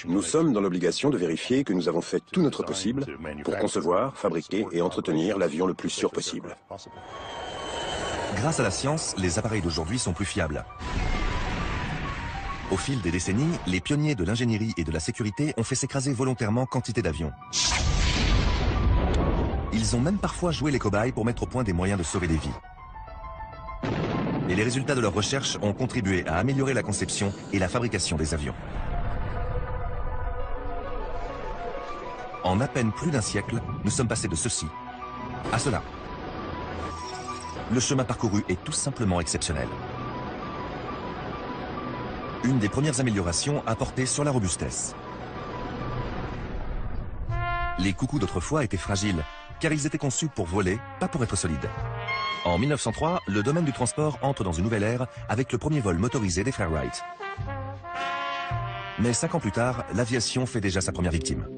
Nous sommes dans l'obligation de vérifier que nous avons fait tout notre possible pour concevoir, fabriquer et entretenir l'avion le plus sûr possible. Grâce à la science, les appareils d'aujourd'hui sont plus fiables. Au fil des décennies, les pionniers de l'ingénierie et de la sécurité ont fait s'écraser volontairement quantité d'avions. Ils ont même parfois joué les cobayes pour mettre au point des moyens de sauver des vies. Et les résultats de leurs recherches ont contribué à améliorer la conception et la fabrication des avions. En à peine plus d'un siècle, nous sommes passés de ceci à cela. Le chemin parcouru est tout simplement exceptionnel. Une des premières améliorations a porté sur la robustesse. Les coucous d'autrefois étaient fragiles, car ils étaient conçus pour voler, pas pour être solides. En 1903, le domaine du transport entre dans une nouvelle ère avec le premier vol motorisé des frères Wright. Mais 5 ans plus tard, l'aviation fait déjà sa première victime.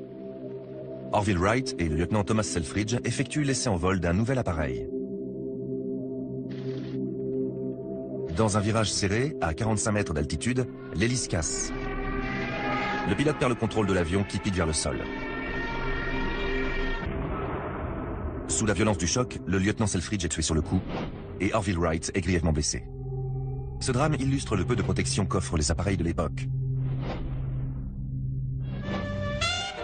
Orville Wright et le lieutenant Thomas Selfridge effectuent l'essai en vol d'un nouvel appareil. Dans un virage serré, à 45 mètres d'altitude, l'hélice casse. Le pilote perd le contrôle de l'avion qui pique vers le sol. Sous la violence du choc, le lieutenant Selfridge est tué sur le coup et Orville Wright est grièvement blessé. Ce drame illustre le peu de protection qu'offrent les appareils de l'époque.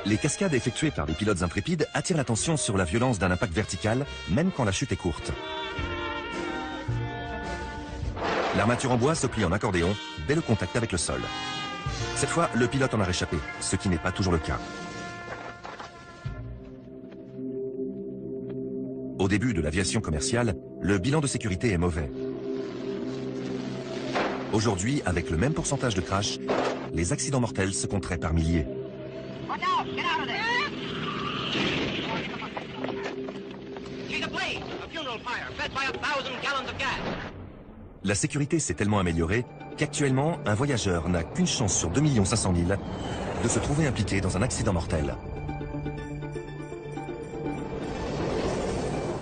Les cascades effectuées par des pilotes intrépides attirent l'attention sur la violence d'un impact vertical, même quand la chute est courte. L'armature en bois se plie en accordéon dès le contact avec le sol. Cette fois, le pilote en a réchappé, ce qui n'est pas toujours le cas. Au début de l'aviation commerciale, le bilan de sécurité est mauvais. Aujourd'hui, avec le même pourcentage de crash, les accidents mortels se compteraient par milliers. La sécurité s'est tellement améliorée qu'actuellement, un voyageur n'a qu'une chance sur 2 500 000 de se trouver impliqué dans un accident mortel.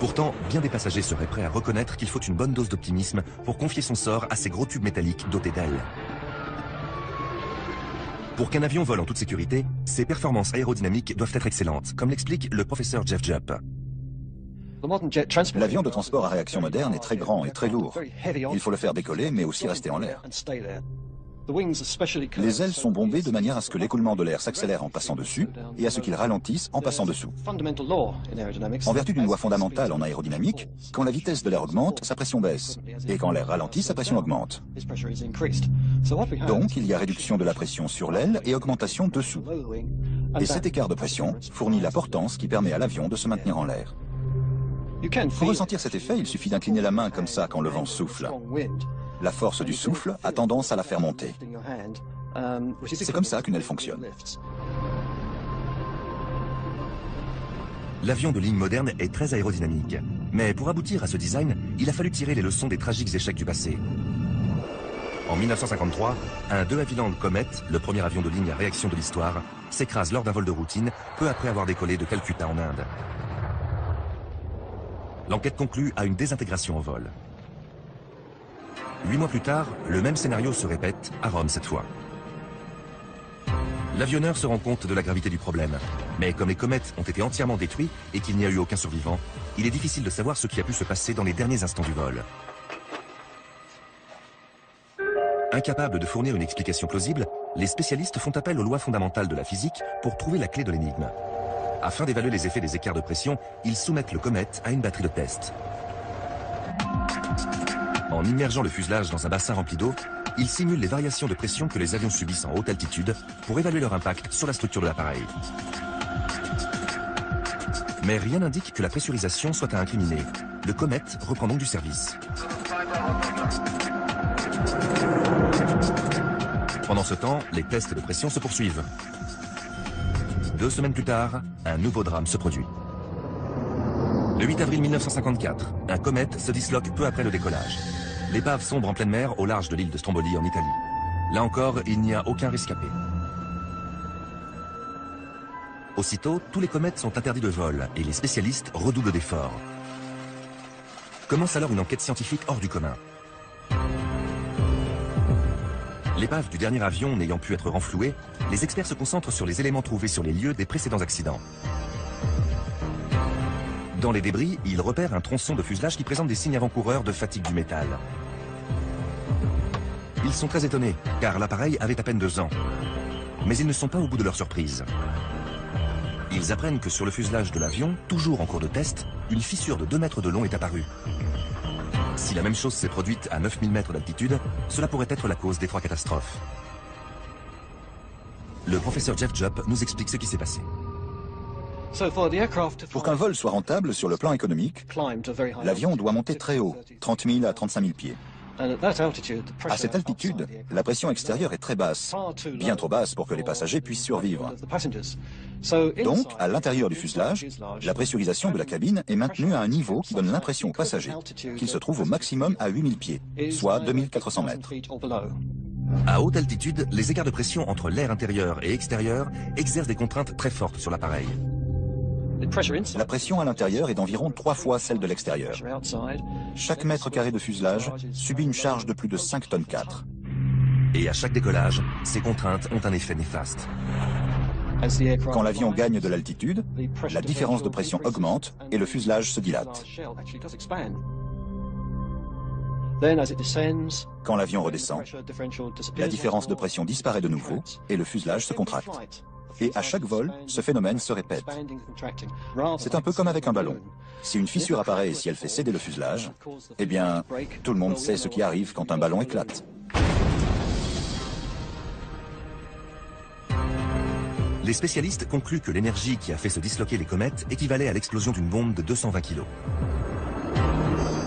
Pourtant, bien des passagers seraient prêts à reconnaître qu'il faut une bonne dose d'optimisme pour confier son sort à ces gros tubes métalliques dotés d'ailes. Pour qu'un avion vole en toute sécurité, ses performances aérodynamiques doivent être excellentes, comme l'explique le professeur Jeff Jupp. L'avion de transport à réaction moderne est très grand et très lourd. Il faut le faire décoller, mais aussi rester en l'air. Les ailes sont bombées de manière à ce que l'écoulement de l'air s'accélère en passant dessus et à ce qu'il ralentisse en passant dessous. En vertu d'une loi fondamentale en aérodynamique, quand la vitesse de l'air augmente, sa pression baisse. Et quand l'air ralentit, sa pression augmente. Donc, il y a réduction de la pression sur l'aile et augmentation dessous. Et cet écart de pression fournit la portance qui permet à l'avion de se maintenir en l'air. Pour ressentir cet effet, il suffit d'incliner la main comme ça quand le vent souffle. La force du souffle a tendance à la faire monter. C'est comme ça qu'une aile fonctionne. L'avion de ligne moderne est très aérodynamique. Mais pour aboutir à ce design, il a fallu tirer les leçons des tragiques échecs du passé. En 1953, un de Havilland Comet, le premier avion de ligne à réaction de l'histoire, s'écrase lors d'un vol de routine, peu après avoir décollé de Calcutta en Inde. L'enquête conclut à une désintégration en vol. 8 mois plus tard, le même scénario se répète, à Rome cette fois. L'avionneur se rend compte de la gravité du problème. Mais comme les comètes ont été entièrement détruits et qu'il n'y a eu aucun survivant, il est difficile de savoir ce qui a pu se passer dans les derniers instants du vol. Incapables de fournir une explication plausible, les spécialistes font appel aux lois fondamentales de la physique pour trouver la clé de l'énigme. Afin d'évaluer les effets des écarts de pression, ils soumettent le comète à une batterie de tests. En immergeant le fuselage dans un bassin rempli d'eau, ils simulent les variations de pression que les avions subissent en haute altitude pour évaluer leur impact sur la structure de l'appareil. Mais rien n'indique que la pressurisation soit à incriminer. Le comète reprend donc du service. Pendant ce temps, les tests de pression se poursuivent. 2 semaines plus tard, un nouveau drame se produit. Le 8 avril 1954, un comète se disloque peu après le décollage. L'épave sombre en pleine mer au large de l'île de Stromboli en Italie. Là encore, il n'y a aucun rescapé. Aussitôt, tous les comètes sont interdits de vol et les spécialistes redoublent d'efforts. Commence alors une enquête scientifique hors du commun. L'épave du dernier avion n'ayant pu être renflouée, les experts se concentrent sur les éléments trouvés sur les lieux des précédents accidents. Dans les débris, ils repèrent un tronçon de fuselage qui présente des signes avant-coureurs de fatigue du métal. Ils sont très étonnés, car l'appareil avait à peine 2 ans. Mais ils ne sont pas au bout de leur surprise. Ils apprennent que sur le fuselage de l'avion, toujours en cours de test, une fissure de 2 mètres de long est apparue. Si la même chose s'est produite à 9000 mètres d'altitude, cela pourrait être la cause des 3 catastrophes. Le professeur Jeff Jupp nous explique ce qui s'est passé. Pour qu'un vol soit rentable sur le plan économique, l'avion doit monter très haut, 30 000 à 35 000 pieds. À cette altitude, la pression extérieure est très basse, bien trop basse pour que les passagers puissent survivre. Donc, à l'intérieur du fuselage, la pressurisation de la cabine est maintenue à un niveau qui donne l'impression aux passagers qu'ils se trouvent au maximum à 8000 pieds, soit 2400 mètres. À haute altitude, les écarts de pression entre l'air intérieur et extérieur exercent des contraintes très fortes sur l'appareil. La pression à l'intérieur est d'environ 3 fois celle de l'extérieur. Chaque mètre carré de fuselage subit une charge de plus de 5 tonnes 4. Et à chaque décollage, ces contraintes ont un effet néfaste. Quand l'avion gagne de l'altitude, la différence de pression augmente et le fuselage se dilate. Quand l'avion redescend, la différence de pression disparaît de nouveau et le fuselage se contracte. Et à chaque vol, ce phénomène se répète. C'est un peu comme avec un ballon. Si une fissure apparaît et si elle fait céder le fuselage, eh bien, tout le monde sait ce qui arrive quand un ballon éclate. Les spécialistes concluent que l'énergie qui a fait se disloquer les comètes équivalait à l'explosion d'une bombe de 220 kg.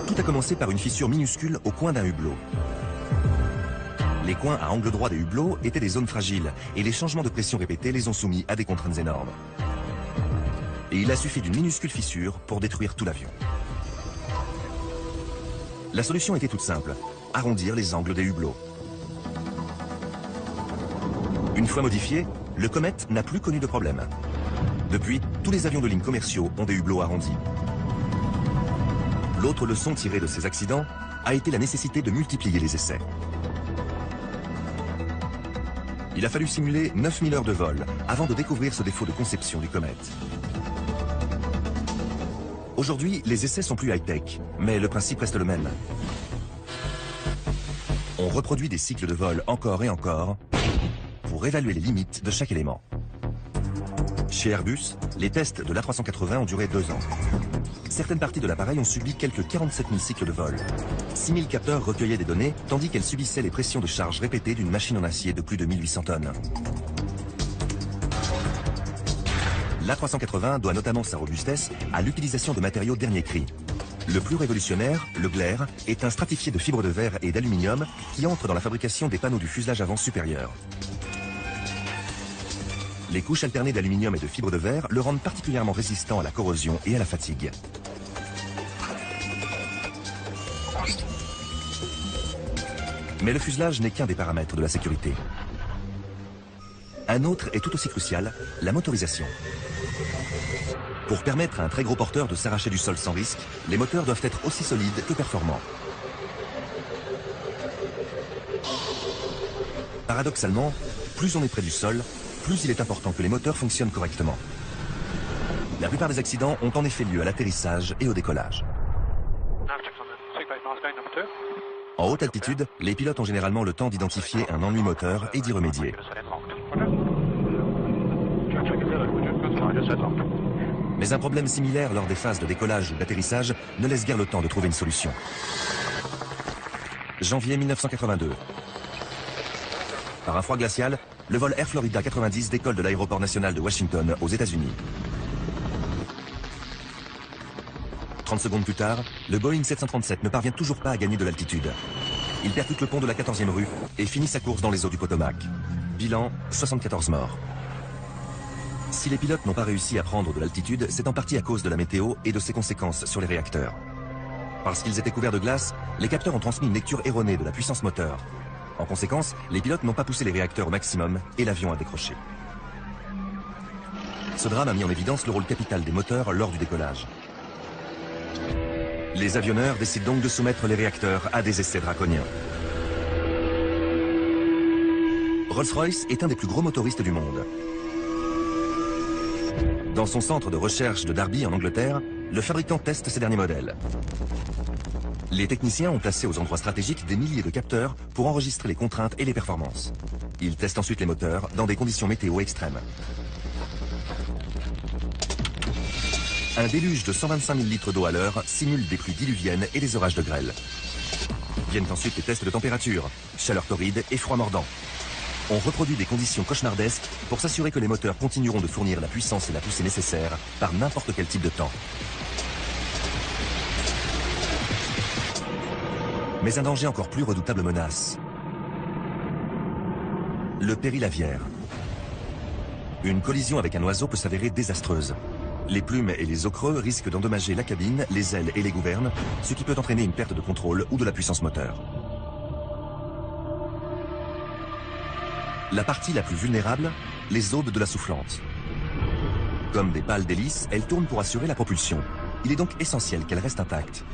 Tout a commencé par une fissure minuscule au coin d'un hublot. Les coins à angle droit des hublots étaient des zones fragiles et les changements de pression répétés les ont soumis à des contraintes énormes. Et il a suffi d'une minuscule fissure pour détruire tout l'avion. La solution était toute simple, arrondir les angles des hublots. Une fois modifié, le Comet n'a plus connu de problème. Depuis, tous les avions de ligne commerciaux ont des hublots arrondis. L'autre leçon tirée de ces accidents a été la nécessité de multiplier les essais. Il a fallu simuler 9000 heures de vol avant de découvrir ce défaut de conception du Comet. Aujourd'hui, les essais sont plus high-tech, mais le principe reste le même. On reproduit des cycles de vol encore et encore pour évaluer les limites de chaque élément. Chez Airbus, les tests de l'A380 ont duré 2 ans. Certaines parties de l'appareil ont subi quelques 47 000 cycles de vol. 6000 capteurs recueillaient des données, tandis qu'elles subissaient les pressions de charge répétées d'une machine en acier de plus de 1800 tonnes. L'A380 doit notamment sa robustesse à l'utilisation de matériaux dernier cri. Le plus révolutionnaire, le glaire, est un stratifié de fibres de verre et d'aluminium qui entre dans la fabrication des panneaux du fuselage avant supérieur. Les couches alternées d'aluminium et de fibres de verre le rendent particulièrement résistant à la corrosion et à la fatigue. Mais le fuselage n'est qu'un des paramètres de la sécurité. Un autre est tout aussi crucial, la motorisation. Pour permettre à un très gros porteur de s'arracher du sol sans risque, les moteurs doivent être aussi solides que performants. Paradoxalement, plus on est près du sol, plus il est important que les moteurs fonctionnent correctement. La plupart des accidents ont en effet lieu à l'atterrissage et au décollage. En haute altitude, les pilotes ont généralement le temps d'identifier un ennui moteur et d'y remédier. Mais un problème similaire lors des phases de décollage ou d'atterrissage ne laisse guère le temps de trouver une solution. Janvier 1982. Par un froid glacial, le vol Air Florida 90 décolle de l'aéroport national de Washington aux États-Unis. 30 secondes plus tard, le Boeing 737 ne parvient toujours pas à gagner de l'altitude. Il percute le pont de la 14e rue et finit sa course dans les eaux du Potomac. Bilan, 74 morts. Si les pilotes n'ont pas réussi à prendre de l'altitude, c'est en partie à cause de la météo et de ses conséquences sur les réacteurs. Parce qu'ils étaient couverts de glace, les capteurs ont transmis une lecture erronée de la puissance moteur. En conséquence, les pilotes n'ont pas poussé les réacteurs au maximum et l'avion a décroché. Ce drame a mis en évidence le rôle capital des moteurs lors du décollage. Les avionneurs décident donc de soumettre les réacteurs à des essais draconiens. Rolls-Royce est un des plus gros motoristes du monde. Dans son centre de recherche de Derby en Angleterre, le fabricant teste ses derniers modèles. Les techniciens ont placé aux endroits stratégiques des milliers de capteurs pour enregistrer les contraintes et les performances. Ils testent ensuite les moteurs dans des conditions météo extrêmes. Un déluge de 125 000 litres d'eau à l'heure simule des pluies diluviennes et des orages de grêle. Viennent ensuite les tests de température, chaleur torride et froid mordant. On reproduit des conditions cauchemardesques pour s'assurer que les moteurs continueront de fournir la puissance et la poussée nécessaires par n'importe quel type de temps. Mais un danger encore plus redoutable menace. Le péril aviaire. Une collision avec un oiseau peut s'avérer désastreuse. Les plumes et les os creux risquent d'endommager la cabine, les ailes et les gouvernes, ce qui peut entraîner une perte de contrôle ou de la puissance moteur. La partie la plus vulnérable, les aubes de la soufflante. Comme des pales d'hélice, elles tournent pour assurer la propulsion. Il est donc essentiel qu'elles restent intactes.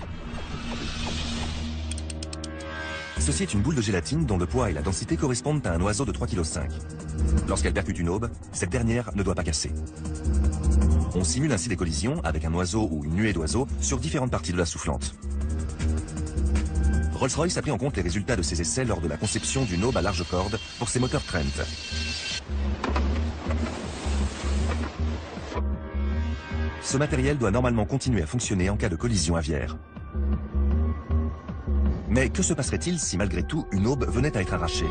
Ceci est une boule de gélatine dont le poids et la densité correspondent à un oiseau de 3,5 kg. Lorsqu'elle percute une aube, cette dernière ne doit pas casser. On simule ainsi des collisions avec un oiseau ou une nuée d'oiseaux sur différentes parties de la soufflante. Rolls-Royce a pris en compte les résultats de ces essais lors de la conception d'une aube à large corde pour ses moteurs Trent. Ce matériel doit normalement continuer à fonctionner en cas de collision aviaire. Mais que se passerait-il si malgré tout une aube venait à être arrachée?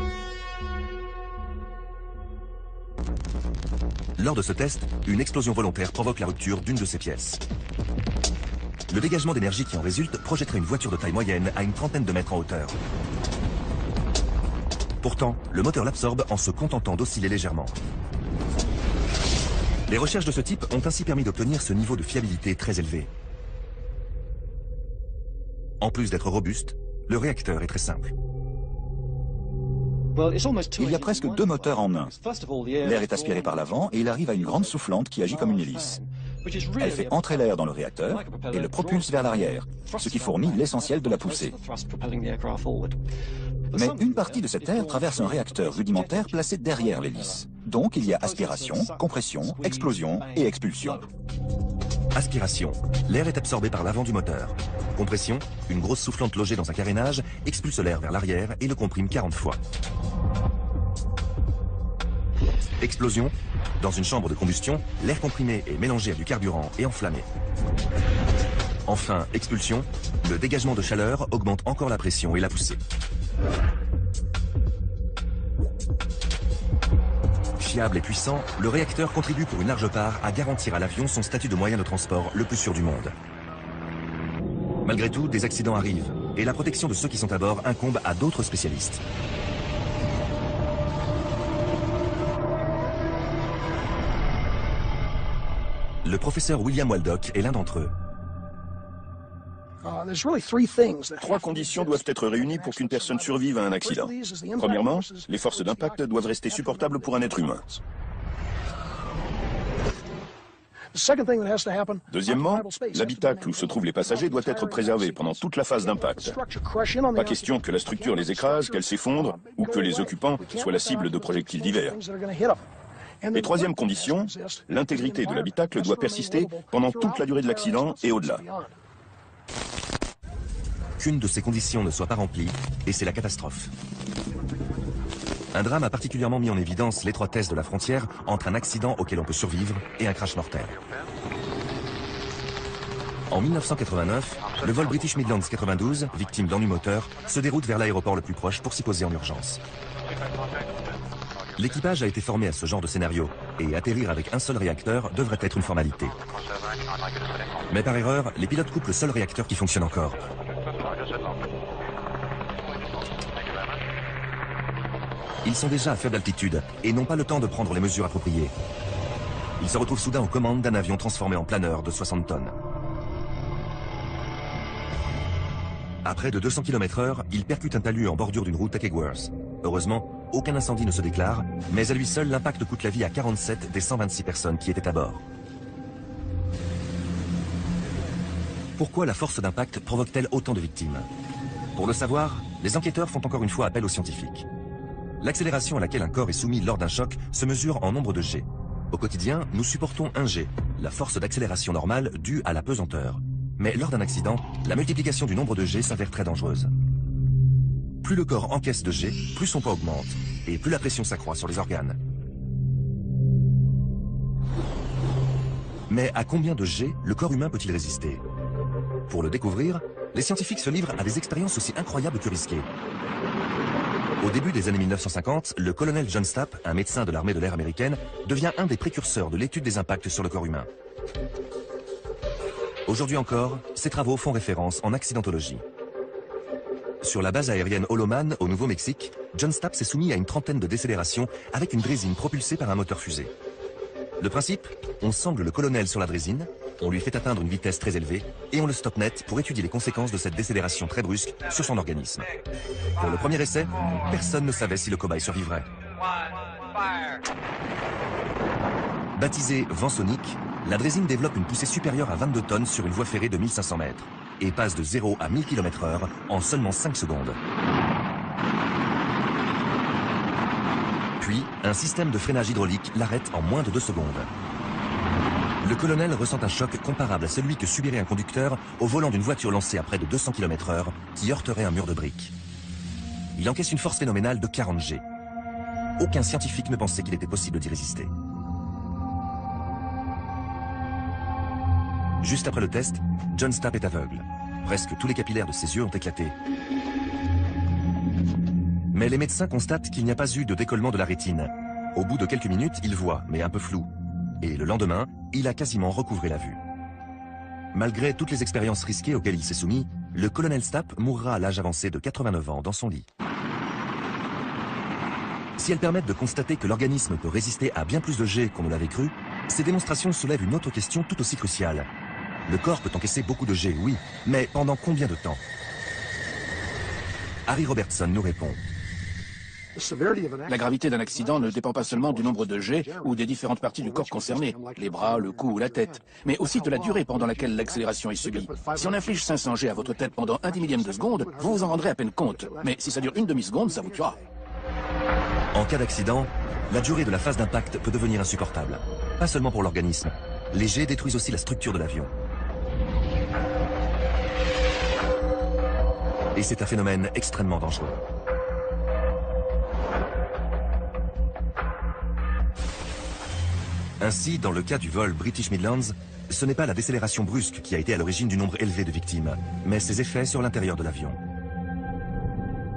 Lors de ce test, une explosion volontaire provoque la rupture d'une de ces pièces. Le dégagement d'énergie qui en résulte projetterait une voiture de taille moyenne à une trentaine de mètres en hauteur. Pourtant, le moteur l'absorbe en se contentant d'osciller légèrement. Les recherches de ce type ont ainsi permis d'obtenir ce niveau de fiabilité très élevé. En plus d'être robuste, le réacteur est très simple. Il y a presque 2 moteurs en un. L'air est aspiré par l'avant et il arrive à une grande soufflante qui agit comme une hélice. Elle fait entrer l'air dans le réacteur et le propulse vers l'arrière, ce qui fournit l'essentiel de la poussée. Mais une partie de cet air traverse un réacteur rudimentaire placé derrière l'hélice. Donc il y a aspiration, compression, explosion et expulsion. Aspiration. L'air est absorbé par l'avant du moteur. Compression. Une grosse soufflante logée dans un carénage expulse l'air vers l'arrière et le comprime 40 fois. Explosion. Dans une chambre de combustion, l'air comprimé est mélangé à du carburant et enflammé. Enfin, expulsion. Le dégagement de chaleur augmente encore la pression et la poussée. Fiable et puissant, le réacteur contribue pour une large part à garantir à l'avion son statut de moyen de transport le plus sûr du monde. Malgré tout, des accidents arrivent, et la protection de ceux qui sont à bord incombe à d'autres spécialistes. Le professeur William Waldock est l'un d'entre eux. Trois conditions doivent être réunies pour qu'une personne survive à un accident. Premièrement, les forces d'impact doivent rester supportables pour un être humain. Deuxièmement, l'habitacle où se trouvent les passagers doit être préservé pendant toute la phase d'impact. Pas question que la structure les écrase, qu'elle s'effondre ou que les occupants soient la cible de projectiles divers. Et troisième condition, l'intégrité de l'habitacle doit persister pendant toute la durée de l'accident et au-delà. Qu'une de ces conditions ne soit pas remplie, et c'est la catastrophe. Un drame a particulièrement mis en évidence l'étroitesse de la frontière entre un accident auquel on peut survivre et un crash mortel. En 1989, le vol British Midlands 92, victime d'ennui moteur, se déroute vers l'aéroport le plus proche pour s'y poser en urgence. L'équipage a été formé à ce genre de scénario, et atterrir avec un seul réacteur devrait être une formalité. Mais par erreur, les pilotes coupent le seul réacteur qui fonctionne encore. Ils sont déjà à faible altitude et n'ont pas le temps de prendre les mesures appropriées. Ils se retrouvent soudain aux commandes d'un avion transformé en planeur de 60 tonnes. À près de 200 km/h, il percute un talus en bordure d'une route à Kegworth. Heureusement, aucun incendie ne se déclare, mais à lui seul, l'impact coûte la vie à 47 des 126 personnes qui étaient à bord. Pourquoi la force d'impact provoque-t-elle autant de victimes? Pour le savoir, les enquêteurs font encore une fois appel aux scientifiques. L'accélération à laquelle un corps est soumis lors d'un choc se mesure en nombre de G. Au quotidien, nous supportons 1 G, la force d'accélération normale due à la pesanteur. Mais lors d'un accident, la multiplication du nombre de G s'avère très dangereuse. Plus le corps encaisse de G, plus son poids augmente, et plus la pression s'accroît sur les organes. Mais à combien de G le corps humain peut-il résister? Pour le découvrir, les scientifiques se livrent à des expériences aussi incroyables que risquées. Au début des années 1950, le colonel John Stapp, un médecin de l'armée de l'air américaine, devient un des précurseurs de l'étude des impacts sur le corps humain. Aujourd'hui encore, ses travaux font référence en accidentologie. Sur la base aérienne Holloman, au Nouveau-Mexique, John Stapp s'est soumis à une trentaine de décélérations avec une drésine propulsée par un moteur fusée. Le principe, on sangle le colonel sur la drésine, on lui fait atteindre une vitesse très élevée et on le stoppe net pour étudier les conséquences de cette décélération très brusque sur son organisme. Pour le premier essai, personne ne savait si le cobaye survivrait. Baptisée vent sonique, la drésine développe une poussée supérieure à 22 tonnes sur une voie ferrée de 1500 mètres et passe de 0 à 1000 km/h en seulement 5 secondes. Puis, un système de freinage hydraulique l'arrête en moins de 2 secondes. Le colonel ressent un choc comparable à celui que subirait un conducteur au volant d'une voiture lancée à près de 200 km/h qui heurterait un mur de briques. Il encaisse une force phénoménale de 40 G. Aucun scientifique ne pensait qu'il était possible d'y résister. Juste après le test, John Stapp est aveugle. Presque tous les capillaires de ses yeux ont éclaté. Mais les médecins constatent qu'il n'y a pas eu de décollement de la rétine. Au bout de quelques minutes, il voit, mais un peu flou. Et le lendemain, il a quasiment recouvré la vue. Malgré toutes les expériences risquées auxquelles il s'est soumis, le colonel Stapp mourra à l'âge avancé de 89 ans dans son lit. Si elles permettent de constater que l'organisme peut résister à bien plus de G qu'on ne l'avait cru, ces démonstrations soulèvent une autre question tout aussi cruciale. Le corps peut encaisser beaucoup de G, oui, mais pendant combien de temps? Harry Robertson nous répond. La gravité d'un accident ne dépend pas seulement du nombre de jets ou des différentes parties du corps concernées, les bras, le cou ou la tête, mais aussi de la durée pendant laquelle l'accélération est subie. Si on inflige 500 jets à votre tête pendant 1/10 de seconde, vous vous en rendrez à peine compte. Mais si ça dure 1 demi-seconde, ça vous tuera. En cas d'accident, la durée de la phase d'impact peut devenir insupportable. Pas seulement pour l'organisme. Les jets détruisent aussi la structure de l'avion. Et c'est un phénomène extrêmement dangereux. Ainsi, dans le cas du vol British Midlands, ce n'est pas la décélération brusque qui a été à l'origine du nombre élevé de victimes, mais ses effets sur l'intérieur de l'avion.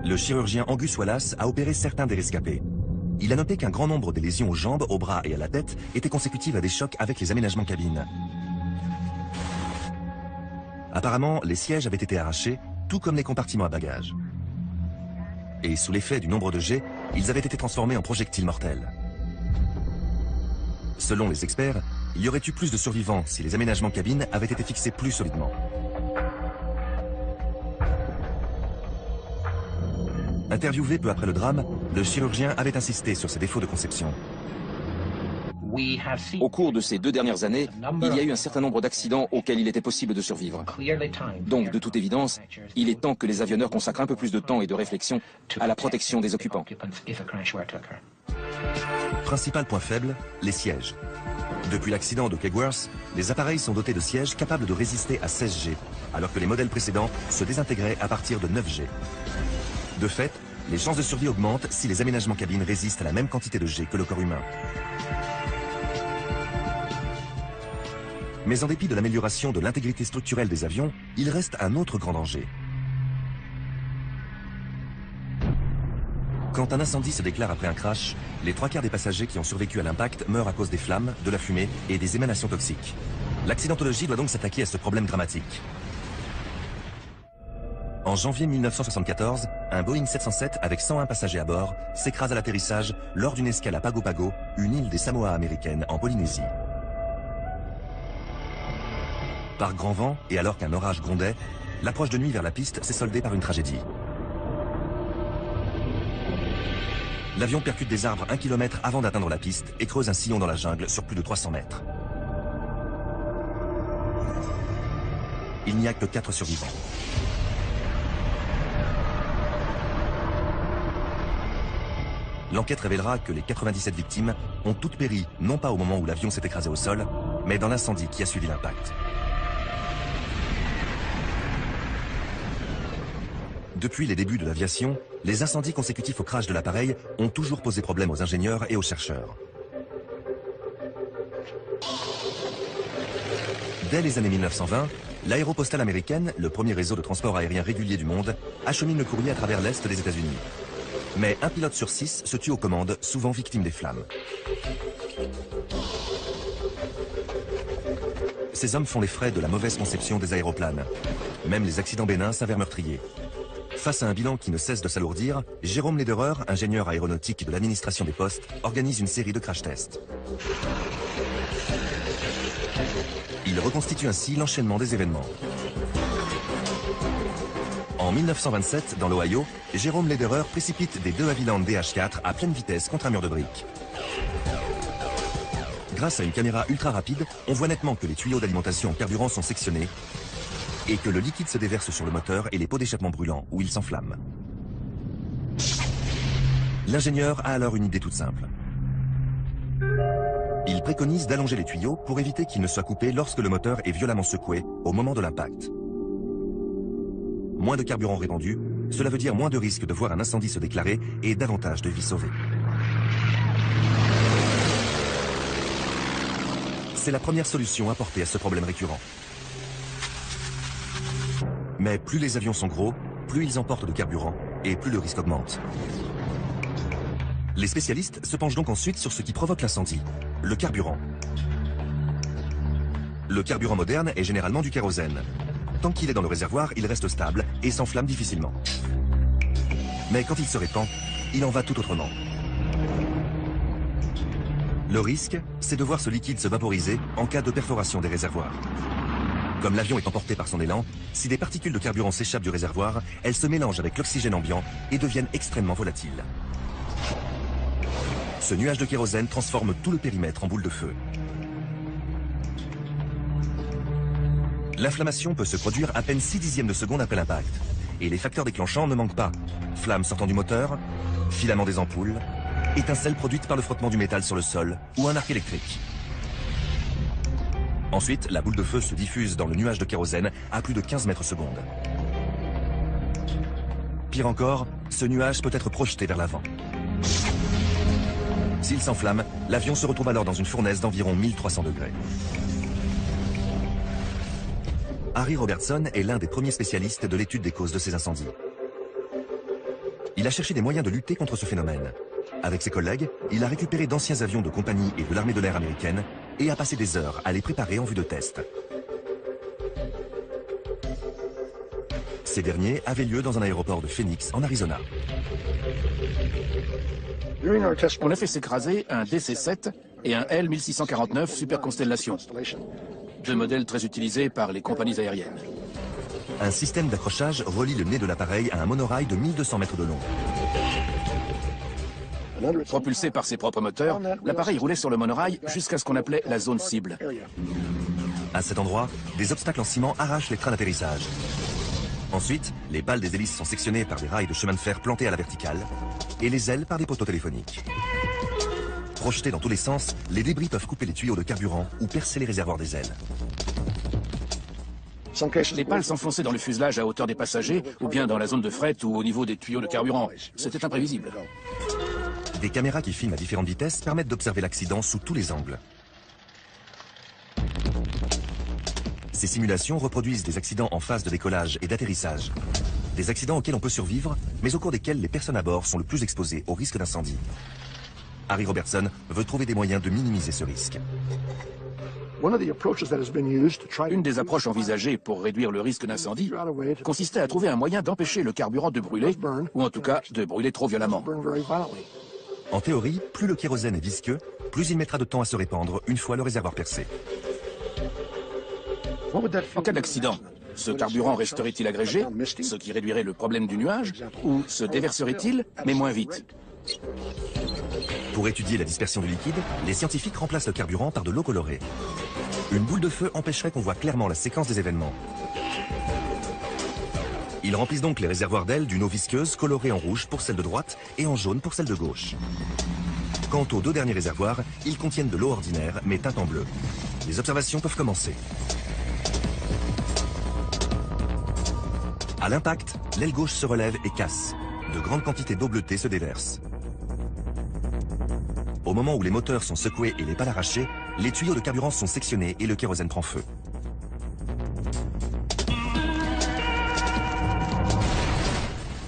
Le chirurgien Angus Wallace a opéré certains des rescapés. Il a noté qu'un grand nombre des lésions aux jambes, aux bras et à la tête étaient consécutives à des chocs avec les aménagements cabines. Apparemment, les sièges avaient été arrachés, tout comme les compartiments à bagages. Et sous l'effet du nombre de jets, ils avaient été transformés en projectiles mortels. Selon les experts, il y aurait eu plus de survivants si les aménagements cabines avaient été fixés plus solidement. Interviewé peu après le drame, le chirurgien avait insisté sur ses défauts de conception. Au cours de ces 2 dernières années, il y a eu un certain nombre d'accidents auxquels il était possible de survivre. Donc, de toute évidence, il est temps que les avionneurs consacrent un peu plus de temps et de réflexion à la protection des occupants. Principal point faible, les sièges. Depuis l'accident de Kegworth, les appareils sont dotés de sièges capables de résister à 16 G, alors que les modèles précédents se désintégraient à partir de 9 G. De fait, les chances de survie augmentent si les aménagements cabines résistent à la même quantité de G que le corps humain. Mais en dépit de l'amélioration de l'intégrité structurelle des avions, il reste un autre grand danger. Quand un incendie se déclare après un crash, les 3/4 des passagers qui ont survécu à l'impact meurent à cause des flammes, de la fumée et des émanations toxiques. L'accidentologie doit donc s'attaquer à ce problème dramatique. En janvier 1974, un Boeing 707 avec 101 passagers à bord s'écrase à l'atterrissage lors d'une escale à Pago Pago, une île des Samoa américaines en Polynésie. Par grand vent et alors qu'un orage grondait, l'approche de nuit vers la piste s'est soldée par une tragédie. L'avion percute des arbres 1 km avant d'atteindre la piste et creuse un sillon dans la jungle sur plus de 300 mètres. Il n'y a que 4 survivants. L'enquête révélera que les 97 victimes ont toutes péri, non pas au moment où l'avion s'est écrasé au sol, mais dans l'incendie qui a suivi l'impact. Depuis les débuts de l'aviation, les incendies consécutifs au crash de l'appareil ont toujours posé problème aux ingénieurs et aux chercheurs. Dès les années 1920, l'aéropostale américaine, le premier réseau de transport aérien régulier du monde, achemine le courrier à travers l'Est des États-Unis. Mais un pilote sur 6 se tue aux commandes, souvent victime des flammes. Ces hommes font les frais de la mauvaise conception des aéroplanes. Même les accidents bénins s'avèrent meurtriers. Face à un bilan qui ne cesse de s'alourdir, Jérôme Lederer, ingénieur aéronautique de l'administration des postes, organise une série de crash tests. Il reconstitue ainsi l'enchaînement des événements. En 1927, dans l'Ohio, Jérôme Lederer précipite des 2 Havilland DH4 à pleine vitesse contre un mur de briques. Grâce à une caméra ultra rapide, on voit nettement que les tuyaux d'alimentation en carburant sont sectionnés et que le liquide se déverse sur le moteur et les pots d'échappement brûlants, où il s'enflamme. L'ingénieur a alors une idée toute simple. Il préconise d'allonger les tuyaux pour éviter qu'ils ne soient coupés lorsque le moteur est violemment secoué au moment de l'impact. Moins de carburant répandu, cela veut dire moins de risques de voir un incendie se déclarer et davantage de vies sauvées. C'est la première solution apportée à ce problème récurrent. Mais plus les avions sont gros, plus ils emportent de carburant et plus le risque augmente. Les spécialistes se penchent donc ensuite sur ce qui provoque l'incendie, le carburant. Le carburant moderne est généralement du kérosène. Tant qu'il est dans le réservoir, il reste stable et s'enflamme difficilement. Mais quand il se répand, il en va tout autrement. Le risque, c'est de voir ce liquide se vaporiser en cas de perforation des réservoirs. Comme l'avion est emporté par son élan, si des particules de carburant s'échappent du réservoir, elles se mélangent avec l'oxygène ambiant et deviennent extrêmement volatiles. Ce nuage de kérosène transforme tout le périmètre en boule de feu. L'inflammation peut se produire à peine 6/10 de seconde après l'impact. Et les facteurs déclenchants ne manquent pas. Flammes sortant du moteur, filaments des ampoules, étincelles produites par le frottement du métal sur le sol ou un arc électrique. Ensuite, la boule de feu se diffuse dans le nuage de kérosène à plus de 15 mètres secondes. Pire encore, ce nuage peut être projeté vers l'avant. S'il s'enflamme, l'avion se retrouve alors dans une fournaise d'environ 1300 degrés. Harry Robertson est l'un des premiers spécialistes de l'étude des causes de ces incendies. Il a cherché des moyens de lutter contre ce phénomène. Avec ses collègues, il a récupéré d'anciens avions de compagnie et de l'armée de l'air américaine et a passé des heures à les préparer en vue de test. Ces derniers avaient lieu dans un aéroport de Phoenix, en Arizona. On a fait s'écraser un DC-7 et un L-1649 Super Constellation. Deux modèles très utilisés par les compagnies aériennes. Un système d'accrochage relie le nez de l'appareil à un monorail de 1200 mètres de long. Propulsé par ses propres moteurs, l'appareil roulait sur le monorail jusqu'à ce qu'on appelait la zone cible. À cet endroit, des obstacles en ciment arrachent les trains d'atterrissage. Ensuite, les pales des hélices sont sectionnées par des rails de chemin de fer plantés à la verticale et les ailes par des poteaux téléphoniques. Projetés dans tous les sens, les débris peuvent couper les tuyaux de carburant ou percer les réservoirs des ailes. Les pales s'enfonçaient dans le fuselage à hauteur des passagers ou bien dans la zone de fret ou au niveau des tuyaux de carburant. C'était imprévisible. Des caméras qui filment à différentes vitesses permettent d'observer l'accident sous tous les angles. Ces simulations reproduisent des accidents en phase de décollage et d'atterrissage. Des accidents auxquels on peut survivre, mais au cours desquels les personnes à bord sont le plus exposées au risque d'incendie. Harry Robertson veut trouver des moyens de minimiser ce risque. Une des approches envisagées pour réduire le risque d'incendie consistait à trouver un moyen d'empêcher le carburant de brûler, ou en tout cas de brûler trop violemment. En théorie, plus le kérosène est visqueux, plus il mettra de temps à se répandre une fois le réservoir percé. En cas d'accident, ce carburant resterait-il agrégé, ce qui réduirait le problème du nuage, ou se déverserait-il, mais moins vite? Pour étudier la dispersion du liquide, les scientifiques remplacent le carburant par de l'eau colorée. Une boule de feu empêcherait qu'on voit clairement la séquence des événements. Ils remplissent donc les réservoirs d'ailes d'une eau visqueuse colorée en rouge pour celle de droite et en jaune pour celle de gauche. Quant aux deux derniers réservoirs, ils contiennent de l'eau ordinaire mais teinte en bleu. Les observations peuvent commencer. À l'impact, l'aile gauche se relève et casse. De grandes quantités d'eau bleutée se déversent. Au moment où les moteurs sont secoués et les pales arrachées, les tuyaux de carburant sont sectionnés et le kérosène prend feu.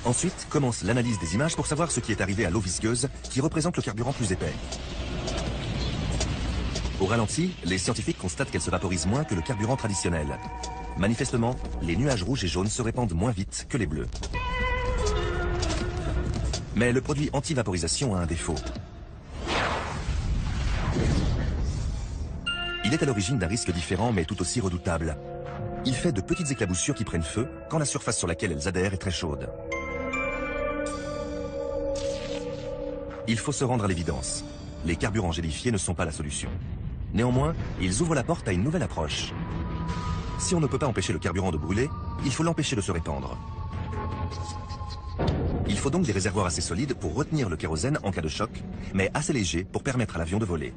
Ensuite, commence l'analyse des images pour savoir ce qui est arrivé à l'eau visqueuse qui représente le carburant plus épais. Au ralenti, les scientifiques constatent qu'elle se vaporise moins que le carburant traditionnel. Manifestement, les nuages rouges et jaunes se répandent moins vite que les bleus. Mais le produit anti-vaporisation a un défaut. Il est à l'origine d'un risque différent mais tout aussi redoutable. Il fait de petites éclaboussures qui prennent feu quand la surface sur laquelle elles adhèrent est très chaude. Il faut se rendre à l'évidence. Les carburants gélifiés ne sont pas la solution. Néanmoins, ils ouvrent la porte à une nouvelle approche. Si on ne peut pas empêcher le carburant de brûler, il faut l'empêcher de se répandre. Il faut donc des réservoirs assez solides pour retenir le kérosène en cas de choc, mais assez légers pour permettre à l'avion de voler.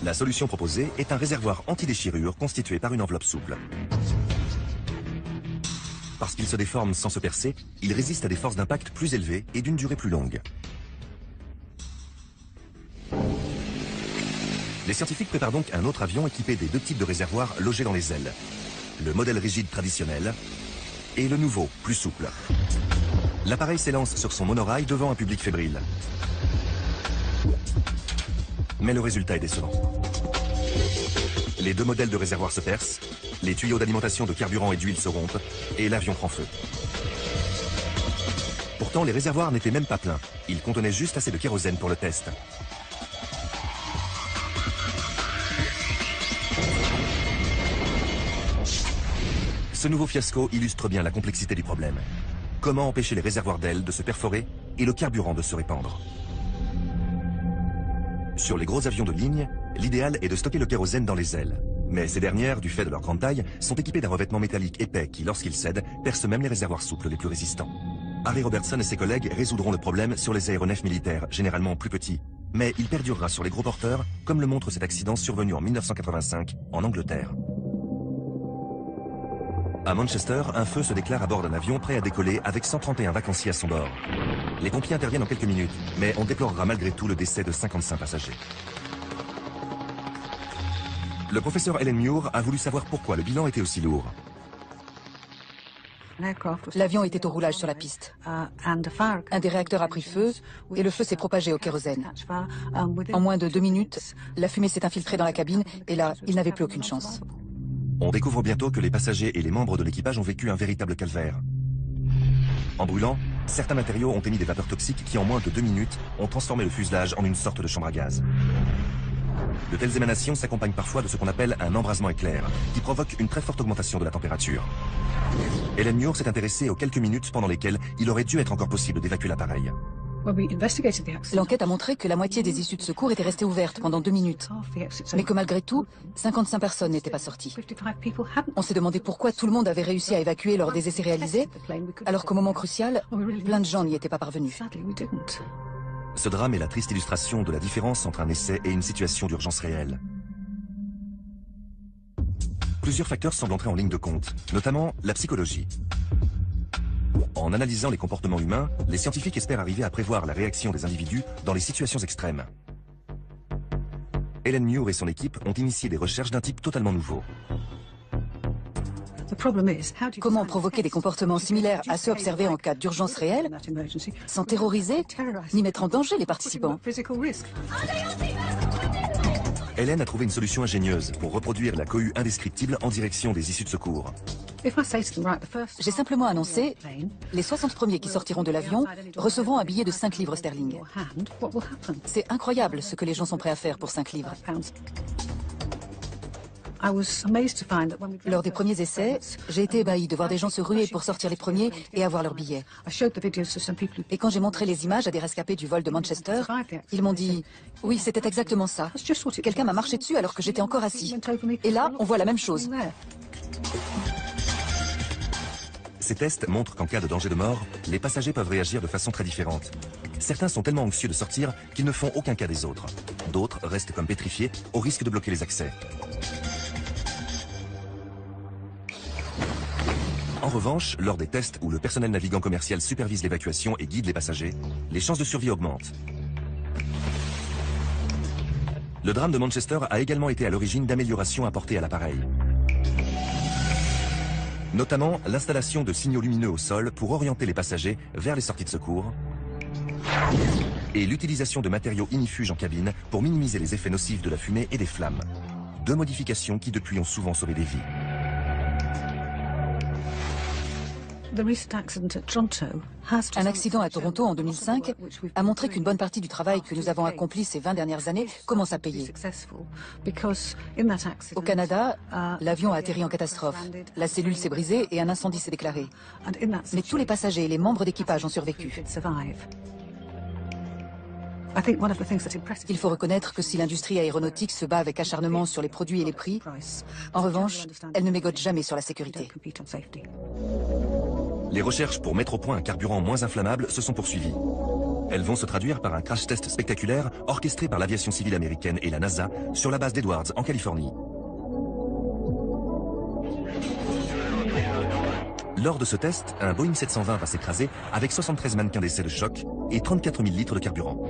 La solution proposée est un réservoir anti-déchirure constitué par une enveloppe souple. Parce qu'il se déforme sans se percer, il résiste à des forces d'impact plus élevées et d'une durée plus longue. Les scientifiques préparent donc un autre avion équipé des deux types de réservoirs logés dans les ailes. Le modèle rigide traditionnel et le nouveau, plus souple. L'appareil s'élance sur son monorail devant un public fébrile. Mais le résultat est décevant. Les deux modèles de réservoirs se percent, les tuyaux d'alimentation de carburant et d'huile se rompent, et l'avion prend feu. Pourtant, les réservoirs n'étaient même pas pleins. Ils contenaient juste assez de kérosène pour le test. Ce nouveau fiasco illustre bien la complexité du problème. Comment empêcher les réservoirs d'ailes de se perforer et le carburant de se répandre? Sur les gros avions de ligne, l'idéal est de stocker le kérosène dans les ailes. Mais ces dernières, du fait de leur grande taille, sont équipées d'un revêtement métallique épais qui, lorsqu'il cède, perce même les réservoirs souples les plus résistants. Harry Robertson et ses collègues résoudront le problème sur les aéronefs militaires, généralement plus petits. Mais il perdurera sur les gros porteurs, comme le montre cet accident survenu en 1985, en Angleterre. À Manchester, un feu se déclare à bord d'un avion prêt à décoller avec 131 vacanciers à son bord. Les pompiers interviennent en quelques minutes, mais on déplorera malgré tout le décès de 55 passagers. Le professeur Ellen Muir a voulu savoir pourquoi le bilan était aussi lourd. L'avion était au roulage sur la piste. Un des réacteurs a pris feu et le feu s'est propagé au kérosène. En moins de 2 minutes, la fumée s'est infiltrée dans la cabine et là, il n'avait plus aucune chance. On découvre bientôt que les passagers et les membres de l'équipage ont vécu un véritable calvaire. En brûlant, certains matériaux ont émis des vapeurs toxiques qui, en moins de 2 minutes, ont transformé le fuselage en une sorte de chambre à gaz. De telles émanations s'accompagnent parfois de ce qu'on appelle un embrasement éclair, qui provoque une très forte augmentation de la température. Ellen Muir s'est intéressée aux quelques minutes pendant lesquelles il aurait dû être encore possible d'évacuer l'appareil. L'enquête a montré que la moitié des issues de secours étaient restées ouvertes pendant 2 minutes, mais que malgré tout, 55 personnes n'étaient pas sorties. On s'est demandé pourquoi tout le monde avait réussi à évacuer lors des essais réalisés, alors qu'au moment crucial, plein de gens n'y étaient pas parvenus. Ce drame est la triste illustration de la différence entre un essai et une situation d'urgence réelle. Plusieurs facteurs semblent entrer en ligne de compte, notamment la psychologie. En analysant les comportements humains, les scientifiques espèrent arriver à prévoir la réaction des individus dans les situations extrêmes. Ellen Muir et son équipe ont initié des recherches d'un type totalement nouveau. Comment provoquer des comportements similaires à ceux observés en cas d'urgence réelle, sans terroriser ni mettre en danger les participants? Ellen a trouvé une solution ingénieuse pour reproduire la cohue indescriptible en direction des issues de secours. J'ai simplement annoncé, les 60 premiers qui sortiront de l'avion recevront un billet de 5 livres sterling. C'est incroyable ce que les gens sont prêts à faire pour 5 livres. Lors des premiers essais, j'ai été ébahi de voir des gens se ruer pour sortir les premiers et avoir leur billet. Et quand j'ai montré les images à des rescapés du vol de Manchester, ils m'ont dit « Oui, c'était exactement ça. Quelqu'un m'a marché dessus alors que j'étais encore assis. Et là, on voit la même chose. » Ces tests montrent qu'en cas de danger de mort, les passagers peuvent réagir de façon très différente. Certains sont tellement anxieux de sortir qu'ils ne font aucun cas des autres. D'autres restent comme pétrifiés au risque de bloquer les accès. En revanche, lors des tests où le personnel navigant commercial supervise l'évacuation et guide les passagers, les chances de survie augmentent. Le drame de Manchester a également été à l'origine d'améliorations apportées à l'appareil. Notamment l'installation de signaux lumineux au sol pour orienter les passagers vers les sorties de secours et l'utilisation de matériaux ignifuges en cabine pour minimiser les effets nocifs de la fumée et des flammes. 2 modifications qui depuis ont souvent sauvé des vies. Un accident à Toronto en 2005 a montré qu'une bonne partie du travail que nous avons accompli ces 20 dernières années commence à payer. Au Canada, l'avion a atterri en catastrophe. La cellule s'est brisée et un incendie s'est déclaré. Mais tous les passagers et les membres d'équipage ont survécu. Il faut reconnaître que si l'industrie aéronautique se bat avec acharnement sur les produits et les prix, en revanche, elle ne mégote jamais sur la sécurité. Les recherches pour mettre au point un carburant moins inflammable se sont poursuivies. Elles vont se traduire par un crash test spectaculaire orchestré par l'aviation civile américaine et la NASA sur la base d'Edwards en Californie. Lors de ce test, un Boeing 720 va s'écraser avec 73 mannequins d'essai de choc et 34 000 litres de carburant.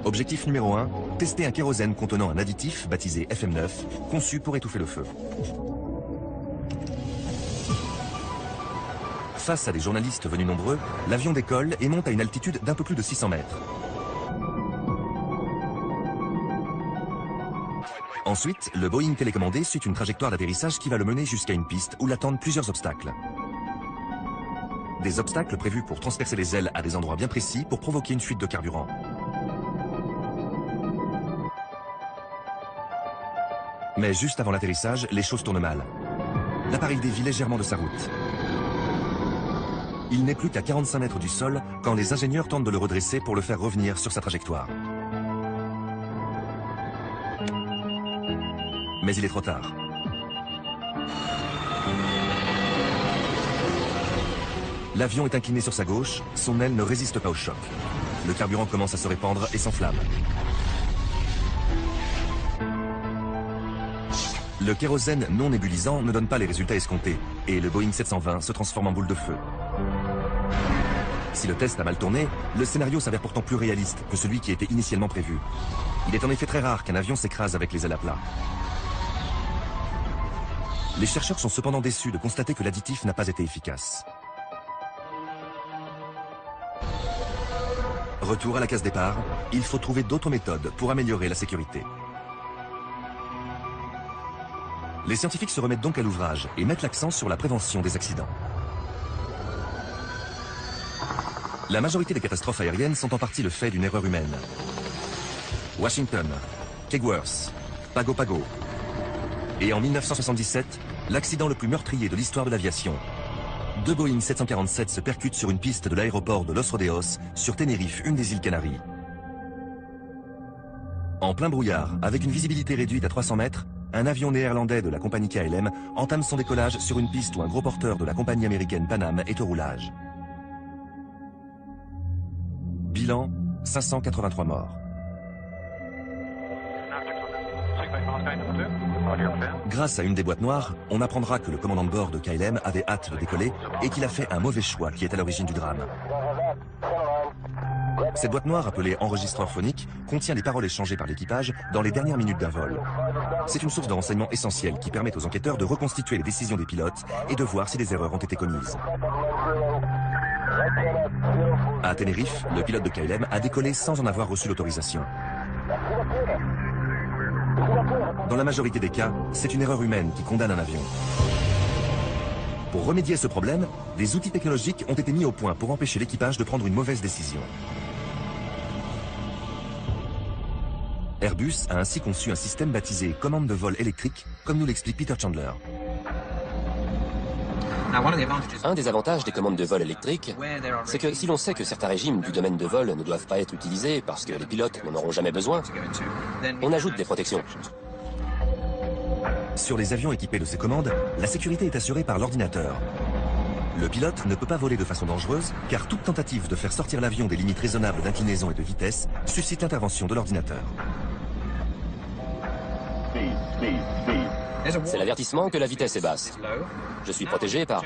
Objectif numéro 1, tester un kérosène contenant un additif baptisé FM9, conçu pour étouffer le feu. Face à des journalistes venus nombreux, l'avion décolle et monte à une altitude d'un peu plus de 600 mètres. Ensuite, le Boeing télécommandé suit une trajectoire d'atterrissage qui va le mener jusqu'à une piste où l'attendent plusieurs obstacles. Des obstacles prévus pour transpercer les ailes à des endroits bien précis pour provoquer une fuite de carburant. Mais juste avant l'atterrissage, les choses tournent mal. L'appareil dévie légèrement de sa route. Il n'est plus qu'à 45 mètres du sol quand les ingénieurs tentent de le redresser pour le faire revenir sur sa trajectoire. Mais il est trop tard. L'avion est incliné sur sa gauche, son aile ne résiste pas au choc. Le carburant commence à se répandre et s'enflamme. Le kérosène non nébulisant ne donne pas les résultats escomptés, et le Boeing 720 se transforme en boule de feu. Si le test a mal tourné, le scénario s'avère pourtant plus réaliste que celui qui était initialement prévu. Il est en effet très rare qu'un avion s'écrase avec les ailes à plat. Les chercheurs sont cependant déçus de constater que l'additif n'a pas été efficace. Retour à la case départ, il faut trouver d'autres méthodes pour améliorer la sécurité. Les scientifiques se remettent donc à l'ouvrage et mettent l'accent sur la prévention des accidents. La majorité des catastrophes aériennes sont en partie le fait d'une erreur humaine. Washington, Kegworth, Pago Pago. Et en 1977, l'accident le plus meurtrier de l'histoire de l'aviation. 2 Boeing 747 se percutent sur une piste de l'aéroport de Los Rodeos, sur Tenerife, une des îles Canaries. En plein brouillard, avec une visibilité réduite à 300 mètres, un avion néerlandais de la compagnie KLM entame son décollage sur une piste où un gros porteur de la compagnie américaine Pan Am est au roulage. Bilan, 583 morts. Grâce à une des boîtes noires, on apprendra que le commandant de bord de KLM avait hâte de décoller et qu'il a fait un mauvais choix qui est à l'origine du drame. Cette boîte noire, appelée enregistreur phonique, contient les paroles échangées par l'équipage dans les dernières minutes d'un vol. C'est une source de renseignements essentielle qui permet aux enquêteurs de reconstituer les décisions des pilotes et de voir si des erreurs ont été commises. À Tenerife, le pilote de KLM a décollé sans en avoir reçu l'autorisation. Dans la majorité des cas, c'est une erreur humaine qui condamne un avion. Pour remédier à ce problème, des outils technologiques ont été mis au point pour empêcher l'équipage de prendre une mauvaise décision. Airbus a ainsi conçu un système baptisé commande de vol électrique, comme nous l'explique Peter Chandler. Un des avantages des commandes de vol électriques, c'est que si l'on sait que certains régimes du domaine de vol ne doivent pas être utilisés parce que les pilotes n'en auront jamais besoin, on ajoute des protections. Sur les avions équipés de ces commandes, la sécurité est assurée par l'ordinateur. Le pilote ne peut pas voler de façon dangereuse, car toute tentative de faire sortir l'avion des limites raisonnables d'inclinaison et de vitesse suscite l'intervention de l'ordinateur. C'est l'avertissement que la vitesse est basse. Je suis protégé par...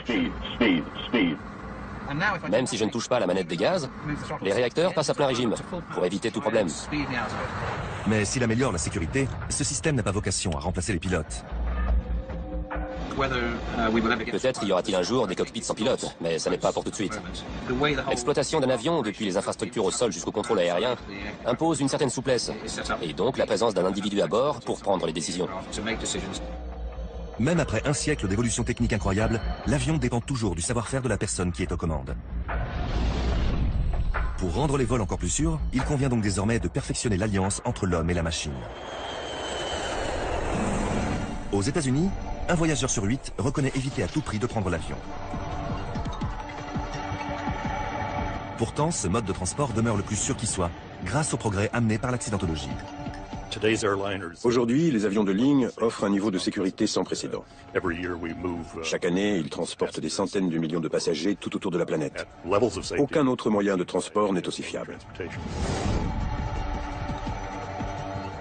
Même si je ne touche pas la manette des gaz, les réacteurs passent à plein régime, pour éviter tout problème. Mais s'il améliore la sécurité, ce système n'a pas vocation à remplacer les pilotes. Peut-être y aura-t-il un jour des cockpits sans pilote, mais ça n'est pas pour tout de suite. L'exploitation d'un avion, depuis les infrastructures au sol jusqu'au contrôle aérien, impose une certaine souplesse, et donc la présence d'un individu à bord pour prendre les décisions. Même après un siècle d'évolution technique incroyable, l'avion dépend toujours du savoir-faire de la personne qui est aux commandes. Pour rendre les vols encore plus sûrs, il convient donc désormais de perfectionner l'alliance entre l'homme et la machine. Aux États-Unis, un voyageur sur 8 reconnaît éviter à tout prix de prendre l'avion. Pourtant, ce mode de transport demeure le plus sûr qui soit, grâce au progrès amené par l'accidentologie. Aujourd'hui, les avions de ligne offrent un niveau de sécurité sans précédent. Chaque année, ils transportent des centaines de millions de passagers tout autour de la planète. Aucun autre moyen de transport n'est aussi fiable.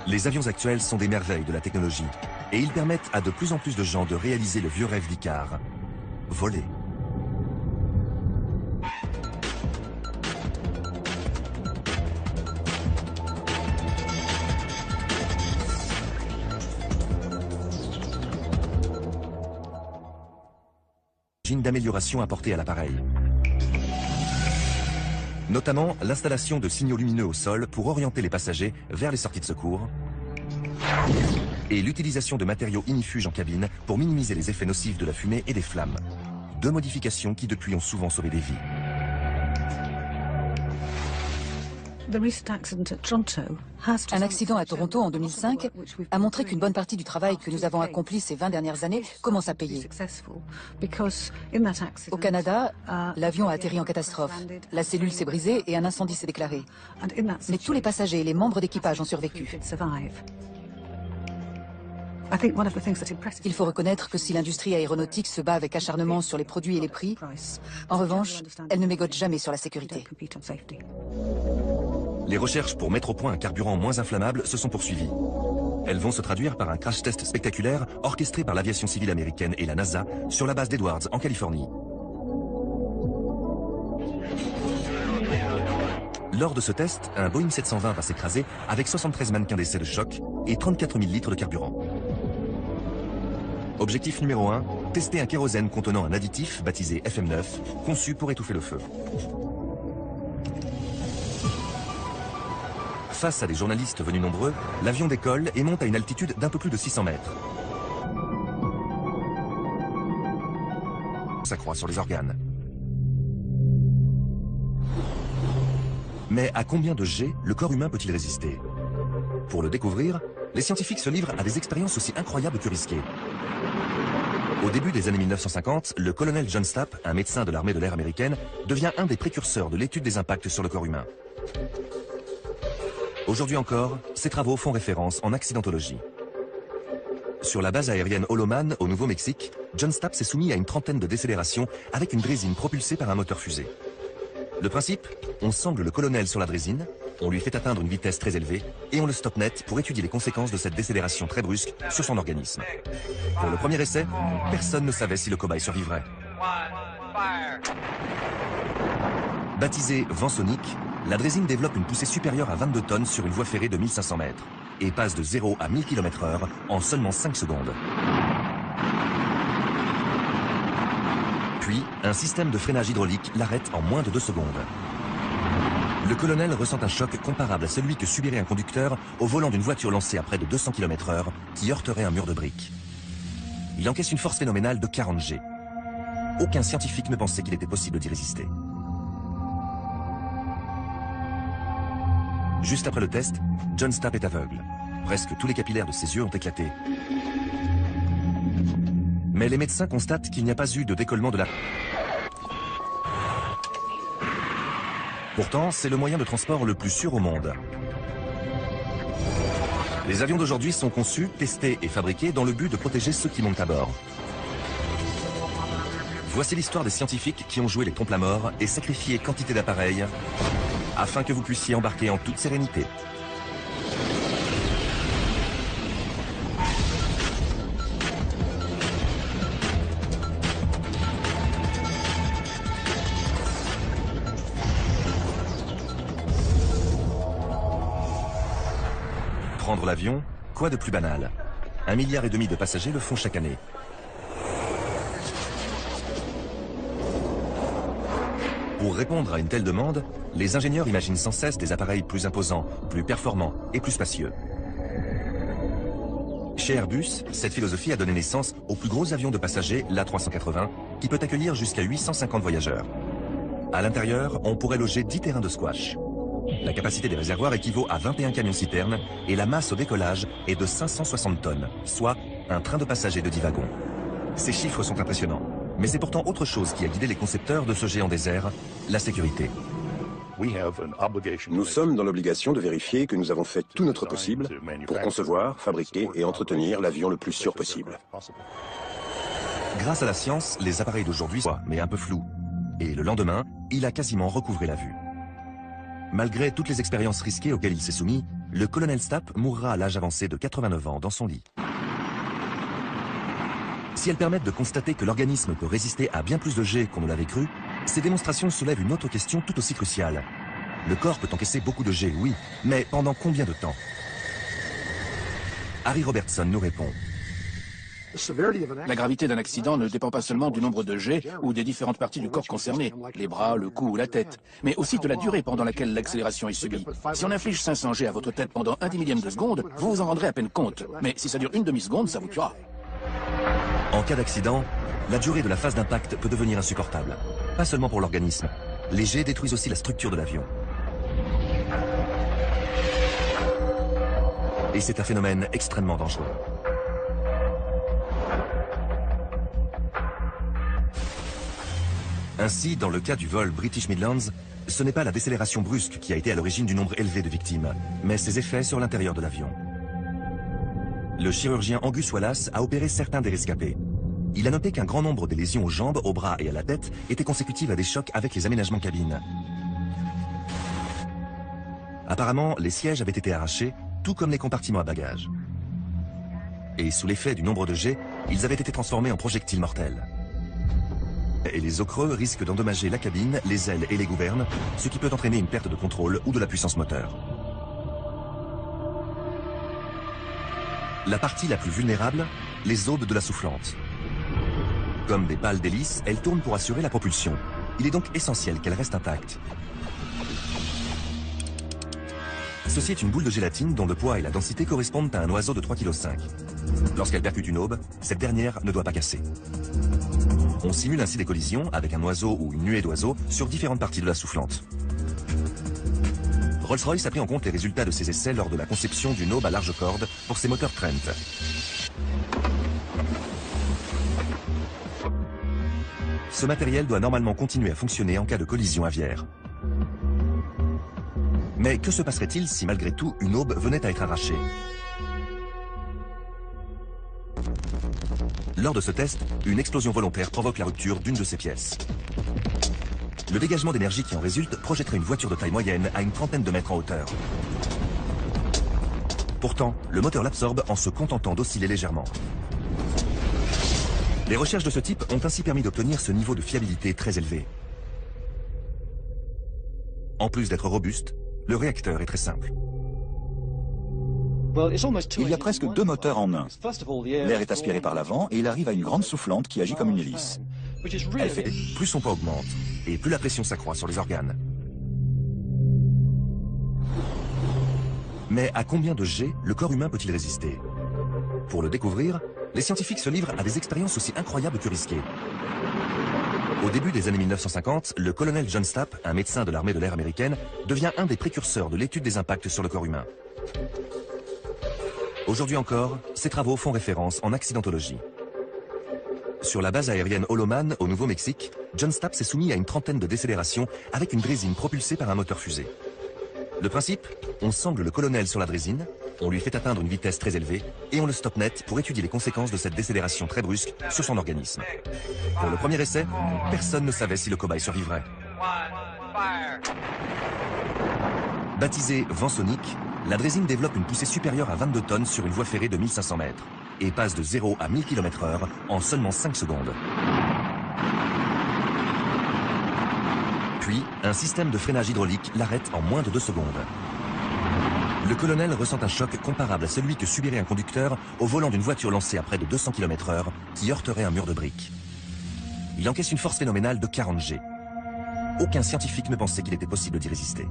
Les avions actuels sont des merveilles de la technologie et ils permettent à de plus en plus de gens de réaliser le vieux rêve d'Icare, voler. D'amélioration apportée à l'appareil. Notamment l'installation de signaux lumineux au sol pour orienter les passagers vers les sorties de secours et l'utilisation de matériaux ignifuges en cabine pour minimiser les effets nocifs de la fumée et des flammes. Deux modifications qui depuis ont souvent sauvé des vies. Un accident à Toronto en 2005 a montré qu'une bonne partie du travail que nous avons accompli ces 20 dernières années commence à payer. Au Canada, l'avion a atterri en catastrophe. La cellule s'est brisée et un incendie s'est déclaré. Mais tous les passagers et les membres d'équipage ont survécu. Il faut reconnaître que si l'industrie aéronautique se bat avec acharnement sur les produits et les prix, en revanche, elle ne mégote jamais sur la sécurité. Les recherches pour mettre au point un carburant moins inflammable se sont poursuivies. Elles vont se traduire par un crash test spectaculaire orchestré par l'aviation civile américaine et la NASA sur la base d'Edwards en Californie. Lors de ce test, un Boeing 720 va s'écraser avec 73 mannequins d'essai de choc et 34 000 litres de carburant. Objectif numéro 1, tester un kérosène contenant un additif baptisé FM9, conçu pour étouffer le feu. Face à des journalistes venus nombreux, l'avion décolle et monte à une altitude d'un peu plus de 600 mètres. Ça croît sur les organes. Mais à combien de G le corps humain peut-il résister? Pour le découvrir, les scientifiques se livrent à des expériences aussi incroyables que risquées. Au début des années 1950, le colonel John Stapp, un médecin de l'armée de l'air américaine, devient un des précurseurs de l'étude des impacts sur le corps humain. Aujourd'hui encore, ses travaux font référence en accidentologie. Sur la base aérienne Holloman, au Nouveau-Mexique, John Stapp s'est soumis à une trentaine de décélérations avec une drésine propulsée par un moteur fusée. Le principe, on sangle le colonel sur la drésine, on lui fait atteindre une vitesse très élevée et on le stoppe net pour étudier les conséquences de cette décélération très brusque sur son organisme. Pour le premier essai, personne ne savait si le cobaye survivrait. Baptisée vent sonique, la drésine développe une poussée supérieure à 22 tonnes sur une voie ferrée de 1500 mètres et passe de 0 à 1000 km/h en seulement 5 secondes. Puis, un système de freinage hydraulique l'arrête en moins de 2 secondes. Le colonel ressent un choc comparable à celui que subirait un conducteur au volant d'une voiture lancée à près de 200 km/h qui heurterait un mur de briques. Il encaisse une force phénoménale de 40 G. Aucun scientifique ne pensait qu'il était possible d'y résister. Juste après le test, John Stapp est aveugle. Presque tous les capillaires de ses yeux ont éclaté. Mais les médecins constatent qu'il n'y a pas eu de décollement de la... Pourtant, c'est le moyen de transport le plus sûr au monde. Les avions d'aujourd'hui sont conçus, testés et fabriqués dans le but de protéger ceux qui montent à bord. Voici l'histoire des scientifiques qui ont joué les trompes la mort et sacrifié quantité d'appareils afin que vous puissiez embarquer en toute sérénité. Prendre l'avion, quoi de plus banal? 1,5 milliard de passagers le font chaque année. Pour répondre à une telle demande, les ingénieurs imaginent sans cesse des appareils plus imposants, plus performants et plus spacieux. Chez Airbus, cette philosophie a donné naissance au plus gros avion de passagers, l'A380, qui peut accueillir jusqu'à 850 voyageurs. À l'intérieur, on pourrait loger 10 terrains de squash. La capacité des réservoirs équivaut à 21 camions-citernes et la masse au décollage est de 560 tonnes, soit un train de passagers de 10 wagons. Ces chiffres sont impressionnants. Mais c'est pourtant autre chose qui a guidé les concepteurs de ce géant des airs, la sécurité. Nous sommes dans l'obligation de vérifier que nous avons fait tout notre possible pour concevoir, fabriquer et entretenir l'avion le plus sûr possible. Grâce à la science, les appareils d'aujourd'hui sont mais un peu flous. Et le lendemain, il a quasiment recouvré la vue. Malgré toutes les expériences risquées auxquelles il s'est soumis, le colonel Stapp mourra à l'âge avancé de 89 ans dans son lit. Si elles permettent de constater que l'organisme peut résister à bien plus de G qu'on ne l'avait cru, ces démonstrations soulèvent une autre question tout aussi cruciale. Le corps peut encaisser beaucoup de G, oui, mais pendant combien de temps? Harry Robertson nous répond. La gravité d'un accident ne dépend pas seulement du nombre de G ou des différentes parties du corps concernées, les bras, le cou ou la tête, mais aussi de la durée pendant laquelle l'accélération est subie. Si on inflige 500 G à votre tête pendant 1/10 millième de seconde, vous vous en rendrez à peine compte. Mais si ça dure 1/2 seconde, ça vous tuera. En cas d'accident, la durée de la phase d'impact peut devenir insupportable. Pas seulement pour l'organisme. Les jets détruisent aussi la structure de l'avion. Et c'est un phénomène extrêmement dangereux. Ainsi, dans le cas du vol British Midlands, ce n'est pas la décélération brusque qui a été à l'origine du nombre élevé de victimes, mais ses effets sur l'intérieur de l'avion. Le chirurgien Angus Wallace a opéré certains des rescapés. Il a noté qu'un grand nombre des lésions aux jambes, aux bras et à la tête étaient consécutives à des chocs avec les aménagements cabines. Apparemment, les sièges avaient été arrachés, tout comme les compartiments à bagages. Et sous l'effet du nombre de jets, ils avaient été transformés en projectiles mortels. Et les os creux risquent d'endommager la cabine, les ailes et les gouvernes, ce qui peut entraîner une perte de contrôle ou de la puissance moteur. La partie la plus vulnérable, les aubes de la soufflante. Comme des pales d'hélice, elles tournent pour assurer la propulsion. Il est donc essentiel qu'elles restent intactes. Ceci est une boule de gélatine dont le poids et la densité correspondent à un oiseau de 3,5 kg. Lorsqu'elle percute une aube, cette dernière ne doit pas casser. On simule ainsi des collisions avec un oiseau ou une nuée d'oiseaux sur différentes parties de la soufflante. Rolls-Royce a pris en compte les résultats de ces essais lors de la conception d'une aube à large corde pour ses moteurs Trent. Ce matériel doit normalement continuer à fonctionner en cas de collision aviaire. Mais que se passerait-il si malgré tout une aube venait à être arrachée? Lors de ce test, une explosion volontaire provoque la rupture d'une de ces pièces. Le dégagement d'énergie qui en résulte projetterait une voiture de taille moyenne à une trentaine de mètres en hauteur. Pourtant, le moteur l'absorbe en se contentant d'osciller légèrement. Les recherches de ce type ont ainsi permis d'obtenir ce niveau de fiabilité très élevé. En plus d'être robuste, le réacteur est très simple. Il y a presque deux moteurs en un. L'air est aspiré par l'avant et il arrive à une grande soufflante qui agit comme une hélice. Elle fait plus son poids augmente et plus la pression s'accroît sur les organes. Mais à combien de G le corps humain peut-il résister? Pour le découvrir, les scientifiques se livrent à des expériences aussi incroyables que risquées. Au début des années 1950, le colonel John Stapp, un médecin de l'armée de l'air américaine, devient un des précurseurs de l'étude des impacts sur le corps humain. Aujourd'hui encore, ses travaux font référence en accidentologie. Sur la base aérienne Holloman, au Nouveau-Mexique, John Stapp s'est soumis à une trentaine de décélérations avec une drésine propulsée par un moteur fusée. Le principe, on sangle le colonel sur la drésine, on lui fait atteindre une vitesse très élevée et on le stoppe net pour étudier les conséquences de cette décélération très brusque sur son organisme. Pour le premier essai, personne ne savait si le cobaye survivrait. Baptisée vent sonique, la drésine développe une poussée supérieure à 22 tonnes sur une voie ferrée de 1500 mètres et passe de 0 à 1000 km/h en seulement 5 secondes. Puis, un système de freinage hydraulique l'arrête en moins de 2 secondes. Le colonel ressent un choc comparable à celui que subirait un conducteur au volant d'une voiture lancée à près de 200 km/h qui heurterait un mur de briques. Il encaisse une force phénoménale de 40 G. Aucun scientifique ne pensait qu'il était possible d'y résister.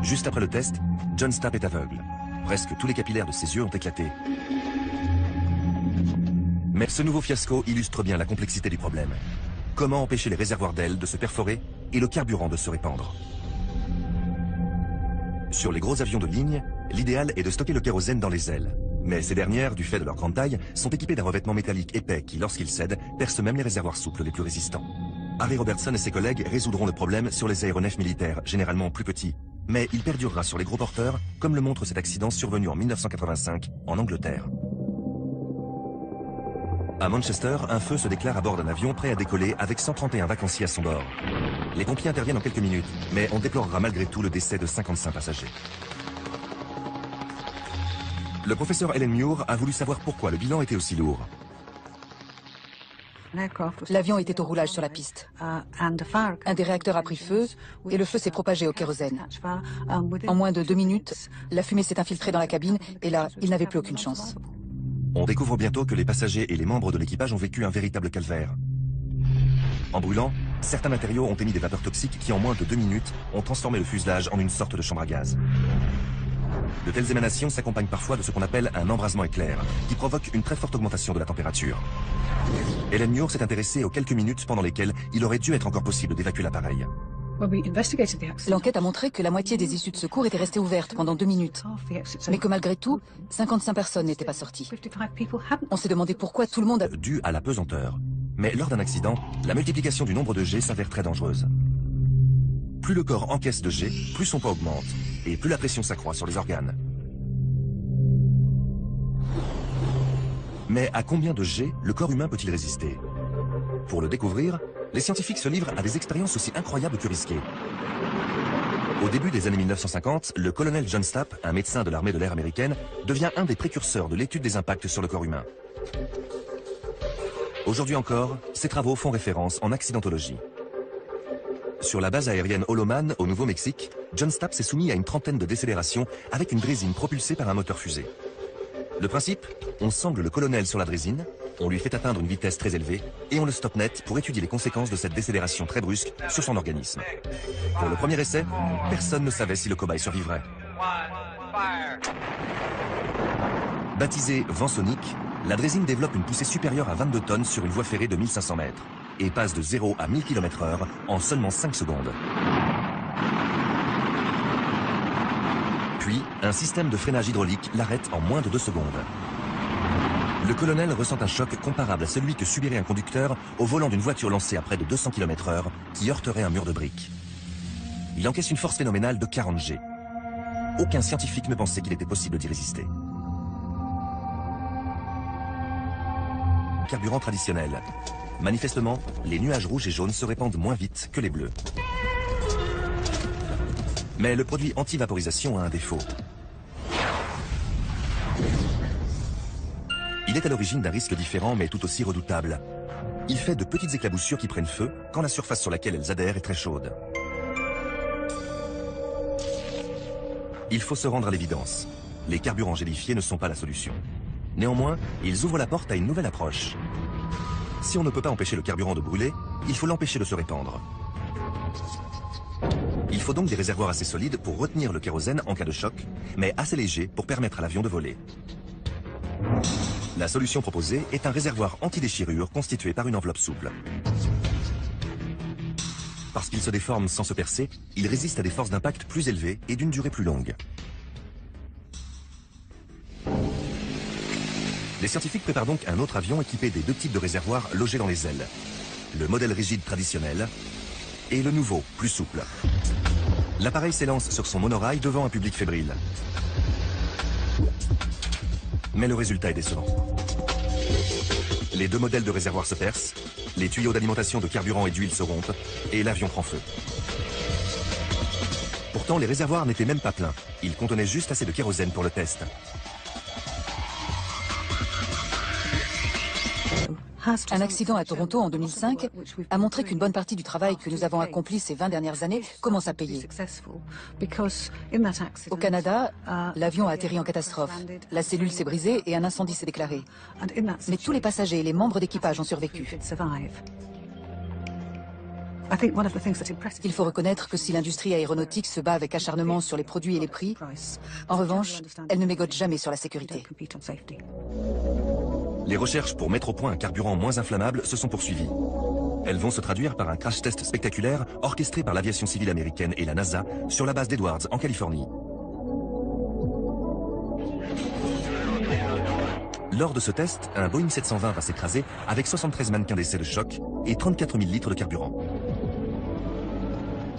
Juste après le test, John Stapp est aveugle. Presque tous les capillaires de ses yeux ont éclaté. Mais ce nouveau fiasco illustre bien la complexité du problème. Comment empêcher les réservoirs d'ailes de se perforer et le carburant de se répandre? Sur les gros avions de ligne, l'idéal est de stocker le kérosène dans les ailes. Mais ces dernières, du fait de leur grande taille, sont équipées d'un revêtement métallique épais qui, lorsqu'il cède, perce même les réservoirs souples les plus résistants. Harry Robertson et ses collègues résoudront le problème sur les aéronefs militaires, généralement plus petits. Mais il perdurera sur les gros porteurs, comme le montre cet accident survenu en 1985 en Angleterre. À Manchester, un feu se déclare à bord d'un avion prêt à décoller avec 131 vacanciers à son bord. Les pompiers interviennent en quelques minutes, mais on déplorera malgré tout le décès de 55 passagers. Le professeur Ellen Muir a voulu savoir pourquoi le bilan était aussi lourd. L'avion était au roulage sur la piste. Un des réacteurs a pris feu et le feu s'est propagé au kérosène. En moins de 2 minutes, la fumée s'est infiltrée dans la cabine et là, il n'avait plus aucune chance. On découvre bientôt que les passagers et les membres de l'équipage ont vécu un véritable calvaire. En brûlant, certains matériaux ont émis des vapeurs toxiques qui, en moins de 2 minutes, ont transformé le fuselage en une sorte de chambre à gaz. De telles émanations s'accompagnent parfois de ce qu'on appelle un embrasement éclair, qui provoque une très forte augmentation de la température. Ellen Muir s'est intéressée aux quelques minutes pendant lesquelles il aurait dû être encore possible d'évacuer l'appareil. L'enquête a montré que la moitié des issues de secours étaient restées ouvertes pendant 2 minutes. Mais que malgré tout, 55 personnes n'étaient pas sorties. On s'est demandé pourquoi tout le monde a... Dû à la pesanteur. Mais lors d'un accident, la multiplication du nombre de G s'avère très dangereuse. Plus le corps encaisse de G, plus son poids augmente. et plus la pression s'accroît sur les organes. Mais à combien de G le corps humain peut-il résister? Pour le découvrir, les scientifiques se livrent à des expériences aussi incroyables que risquées. Au début des années 1950, le colonel John Stapp, un médecin de l'armée de l'air américaine, devient un des précurseurs de l'étude des impacts sur le corps humain. Aujourd'hui encore, ses travaux font référence en accidentologie. Sur la base aérienne Holloman, au Nouveau-Mexique, John Stapp s'est soumis à une trentaine de décélérations avec une drésine propulsée par un moteur fusée. Le principe, on sangle le colonel sur la drésine, on lui fait atteindre une vitesse très élevée et on le stoppe net pour étudier les conséquences de cette décélération très brusque sur son organisme. Pour le premier essai, personne ne savait si le cobaye survivrait. Baptisée vent sonique, la drésine développe une poussée supérieure à 22 tonnes sur une voie ferrée de 1500 mètres et passe de 0 à 1000 km/h en seulement 5 secondes. Puis, un système de freinage hydraulique l'arrête en moins de 2 secondes. Le colonel ressent un choc comparable à celui que subirait un conducteur au volant d'une voiture lancée à près de 200 km/h qui heurterait un mur de briques. Il encaisse une force phénoménale de 40 G. Aucun scientifique ne pensait qu'il était possible d'y résister. Carburant traditionnel. Manifestement, les nuages rouges et jaunes se répandent moins vite que les bleus. Mais le produit anti-vaporisation a un défaut. Il est à l'origine d'un risque différent mais tout aussi redoutable. Il fait de petites éclaboussures qui prennent feu quand la surface sur laquelle elles adhèrent est très chaude. Il faut se rendre à l'évidence. Les carburants gélifiés ne sont pas la solution. Néanmoins, ils ouvrent la porte à une nouvelle approche. Si on ne peut pas empêcher le carburant de brûler, il faut l'empêcher de se répandre. Il faut donc des réservoirs assez solides pour retenir le kérosène en cas de choc, mais assez légers pour permettre à l'avion de voler. La solution proposée est un réservoir anti-déchirure constitué par une enveloppe souple. Parce qu'il se déforme sans se percer, il résiste à des forces d'impact plus élevées et d'une durée plus longue. Les scientifiques préparent donc un autre avion équipé des deux types de réservoirs logés dans les ailes. Le modèle rigide traditionnel et le nouveau, plus souple. L'appareil s'élance sur son monorail devant un public fébrile. Mais le résultat est décevant. Les deux modèles de réservoirs se percent, les tuyaux d'alimentation de carburant et d'huile se rompent, et l'avion prend feu. Pourtant, les réservoirs n'étaient même pas pleins. Ils contenaient juste assez de kérosène pour le test. Un accident à Toronto en 2005 a montré qu'une bonne partie du travail que nous avons accompli ces 20 dernières années commence à payer. Au Canada, l'avion a atterri en catastrophe. La cellule s'est brisée et un incendie s'est déclaré. Mais tous les passagers et les membres d'équipage ont survécu. Il faut reconnaître que si l'industrie aéronautique se bat avec acharnement sur les produits et les prix, en revanche, elle ne mégote jamais sur la sécurité. Les recherches pour mettre au point un carburant moins inflammable se sont poursuivies. Elles vont se traduire par un crash test spectaculaire orchestré par l'aviation civile américaine et la NASA sur la base d'Edwards en Californie. Lors de ce test, un Boeing 720 va s'écraser avec 73 mannequins d'essai de choc et 34 000 litres de carburant.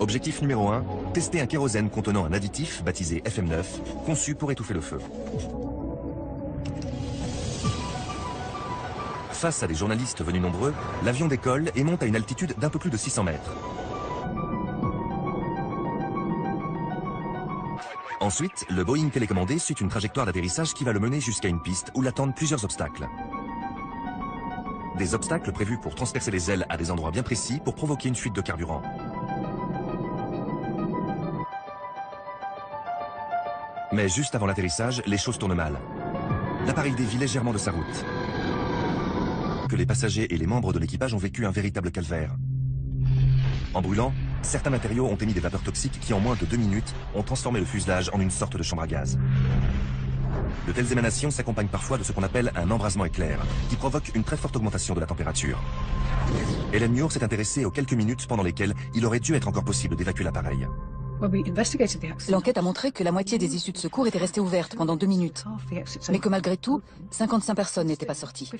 Objectif numéro 1, tester un kérosène contenant un additif baptisé FM9, conçu pour étouffer le feu. Face à des journalistes venus nombreux, l'avion décolle et monte à une altitude d'un peu plus de 600 mètres. Ensuite, le Boeing télécommandé suit une trajectoire d'atterrissage qui va le mener jusqu'à une piste où l'attendent plusieurs obstacles. Des obstacles prévus pour transpercer les ailes à des endroits bien précis pour provoquer une fuite de carburant. Mais juste avant l'atterrissage, les choses tournent mal. L'appareil dévie légèrement de sa route. Que les passagers et les membres de l'équipage ont vécu un véritable calvaire. En brûlant, certains matériaux ont émis des vapeurs toxiques qui en moins de 2 minutes ont transformé le fuselage en une sorte de chambre à gaz. De telles émanations s'accompagnent parfois de ce qu'on appelle un embrasement éclair, qui provoque une très forte augmentation de la température. Helen Muir s'est intéressée aux quelques minutes pendant lesquelles il aurait dû être encore possible d'évacuer l'appareil. L'enquête a montré que la moitié des issues de secours étaient restées ouvertes pendant 2 minutes. Mais que malgré tout, 55 personnes n'étaient pas sorties.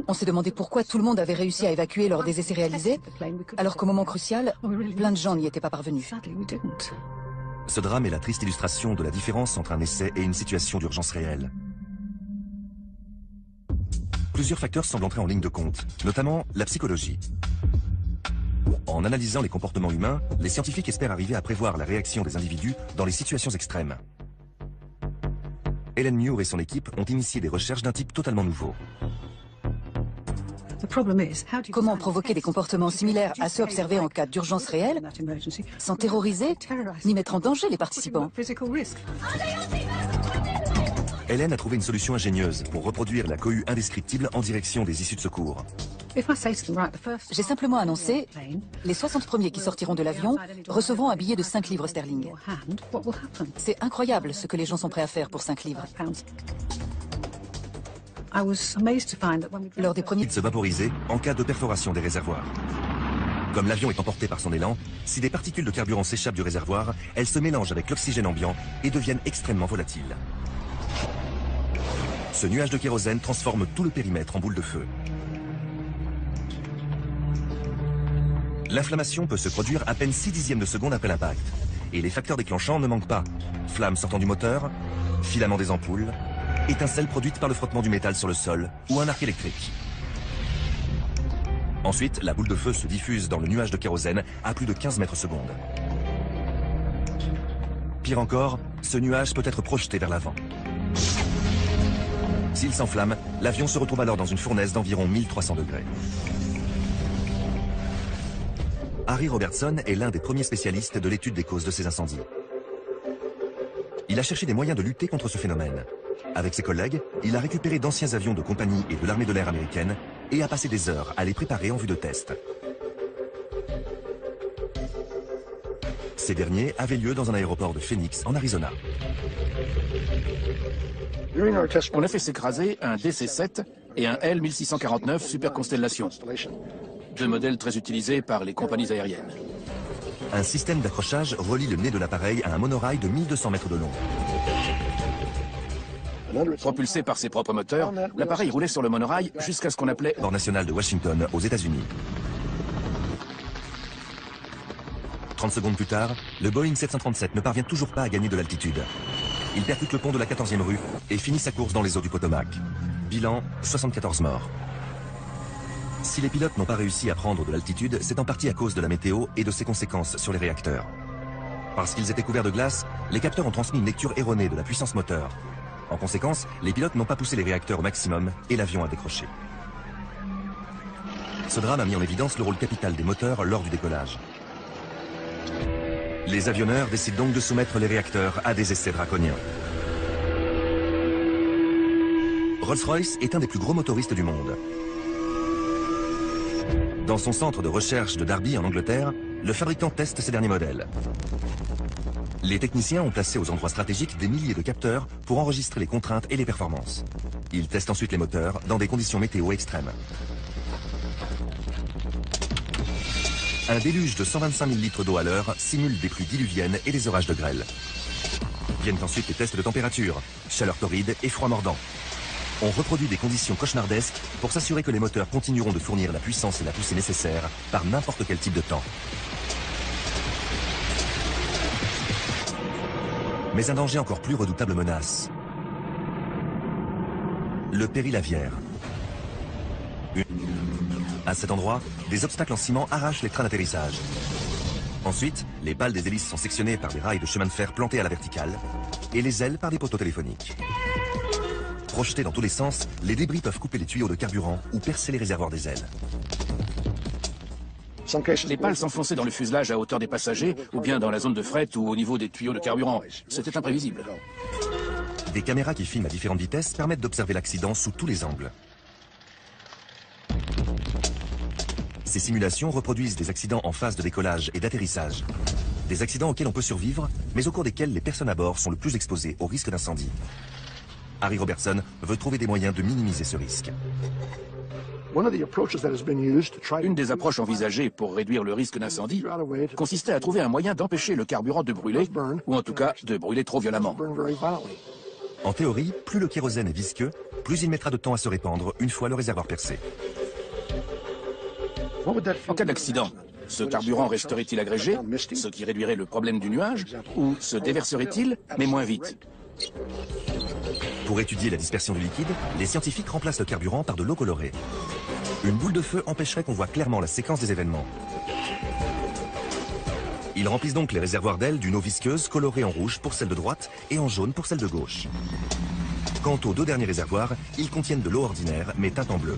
On s'est demandé pourquoi tout le monde avait réussi à évacuer lors des essais réalisés, alors qu'au moment crucial, plein de gens n'y étaient pas parvenus. Ce drame est la triste illustration de la différence entre un essai et une situation d'urgence réelle. Plusieurs facteurs semblent entrer en ligne de compte, notamment la psychologie. En analysant les comportements humains, les scientifiques espèrent arriver à prévoir la réaction des individus dans les situations extrêmes. Helen Muir et son équipe ont initié des recherches d'un type totalement nouveau. Comment provoquer des comportements similaires à ceux observés en cas d'urgence réelle, sans terroriser ni mettre en danger les participants? Helen a trouvé une solution ingénieuse pour reproduire la cohue indescriptible en direction des issues de secours. J'ai simplement annoncé, les 60 premiers qui sortiront de l'avion recevront un billet de 5 livres sterling. C'est incroyable ce que les gens sont prêts à faire pour 5 livres. Lors des premiers... Il se vaporiser en cas de perforation des réservoirs. Comme l'avion est emporté par son élan, si des particules de carburant s'échappent du réservoir, elles se mélangent avec l'oxygène ambiant et deviennent extrêmement volatiles. Ce nuage de kérosène transforme tout le périmètre en boule de feu. L'inflammation peut se produire à peine 6/10 de seconde après l'impact. Et les facteurs déclenchants ne manquent pas. Flammes sortant du moteur, filaments des ampoules, étincelles produites par le frottement du métal sur le sol ou un arc électrique. Ensuite, la boule de feu se diffuse dans le nuage de kérosène à plus de 15 mètres secondes. Pire encore, ce nuage peut être projeté vers l'avant. S'il s'enflamme, l'avion se retrouve alors dans une fournaise d'environ 1300 degrés. Harry Robertson est l'un des premiers spécialistes de l'étude des causes de ces incendies. Il a cherché des moyens de lutter contre ce phénomène. Avec ses collègues, il a récupéré d'anciens avions de compagnie et de l'armée de l'air américaine et a passé des heures à les préparer en vue de test. Ces derniers avaient lieu dans un aéroport de Phoenix, en Arizona. On a fait s'écraser un DC-7 et un L-1649 Super Constellation. Deux modèles très utilisés par les compagnies aériennes. Un système d'accrochage relie le nez de l'appareil à un monorail de 1200 mètres de long. Propulsé par ses propres moteurs, l'appareil roulait sur le monorail jusqu'à ce qu'on appelait Port national de Washington, aux États-Unis. 30 secondes plus tard, le Boeing 737 ne parvient toujours pas à gagner de l'altitude. Il percute le pont de la 14e rue et finit sa course dans les eaux du Potomac. Bilan, 74 morts. Si les pilotes n'ont pas réussi à prendre de l'altitude, c'est en partie à cause de la météo et de ses conséquences sur les réacteurs. Parce qu'ils étaient couverts de glace, les capteurs ont transmis une lecture erronée de la puissance moteur. En conséquence, les pilotes n'ont pas poussé les réacteurs au maximum et l'avion a décroché. Ce drame a mis en évidence le rôle capital des moteurs lors du décollage. Les avionneurs décident donc de soumettre les réacteurs à des essais draconiens. Rolls-Royce est un des plus gros motoristes du monde. Dans son centre de recherche de Derby en Angleterre, le fabricant teste ses derniers modèles. Les techniciens ont placé aux endroits stratégiques des milliers de capteurs pour enregistrer les contraintes et les performances. Ils testent ensuite les moteurs dans des conditions météo extrêmes. Un déluge de 125 000 litres d'eau à l'heure simule des pluies diluviennes et des orages de grêle. Viennent ensuite les tests de température, chaleur torride et froid mordant. On reproduit des conditions cauchemardesques pour s'assurer que les moteurs continueront de fournir la puissance et la poussée nécessaires par n'importe quel type de temps. Mais un danger encore plus redoutable menace. Le péril aviaire. À cet endroit, des obstacles en ciment arrachent les trains d'atterrissage. Ensuite, les pales des hélices sont sectionnées par des rails de chemin de fer plantés à la verticale et les ailes par des poteaux téléphoniques. Projetés dans tous les sens, les débris peuvent couper les tuyaux de carburant ou percer les réservoirs des ailes. Les pales s'enfonçaient dans le fuselage à hauteur des passagers ou bien dans la zone de fret ou au niveau des tuyaux de carburant. C'était imprévisible. Des caméras qui filment à différentes vitesses permettent d'observer l'accident sous tous les angles. Ces simulations reproduisent des accidents en phase de décollage et d'atterrissage. Des accidents auxquels on peut survivre, mais au cours desquels les personnes à bord sont le plus exposées au risque d'incendie. Harry Robertson veut trouver des moyens de minimiser ce risque. Une des approches envisagées pour réduire le risque d'incendie consistait à trouver un moyen d'empêcher le carburant de brûler, ou en tout cas de brûler trop violemment. En théorie, plus le kérosène est visqueux, plus il mettra de temps à se répandre une fois le réservoir percé. En cas d'accident, Ce carburant resterait-il agrégé, ce qui réduirait le problème du nuage, ou se déverserait-il, mais moins vite? Pour étudier la dispersion du liquide, les scientifiques remplacent le carburant par de l'eau colorée. Une boule de feu empêcherait qu'on voit clairement la séquence des événements. Ils remplissent donc les réservoirs d'ailes d'une eau visqueuse colorée en rouge pour celle de droite et en jaune pour celle de gauche. Quant aux deux derniers réservoirs, ils contiennent de l'eau ordinaire mais teinte en bleu.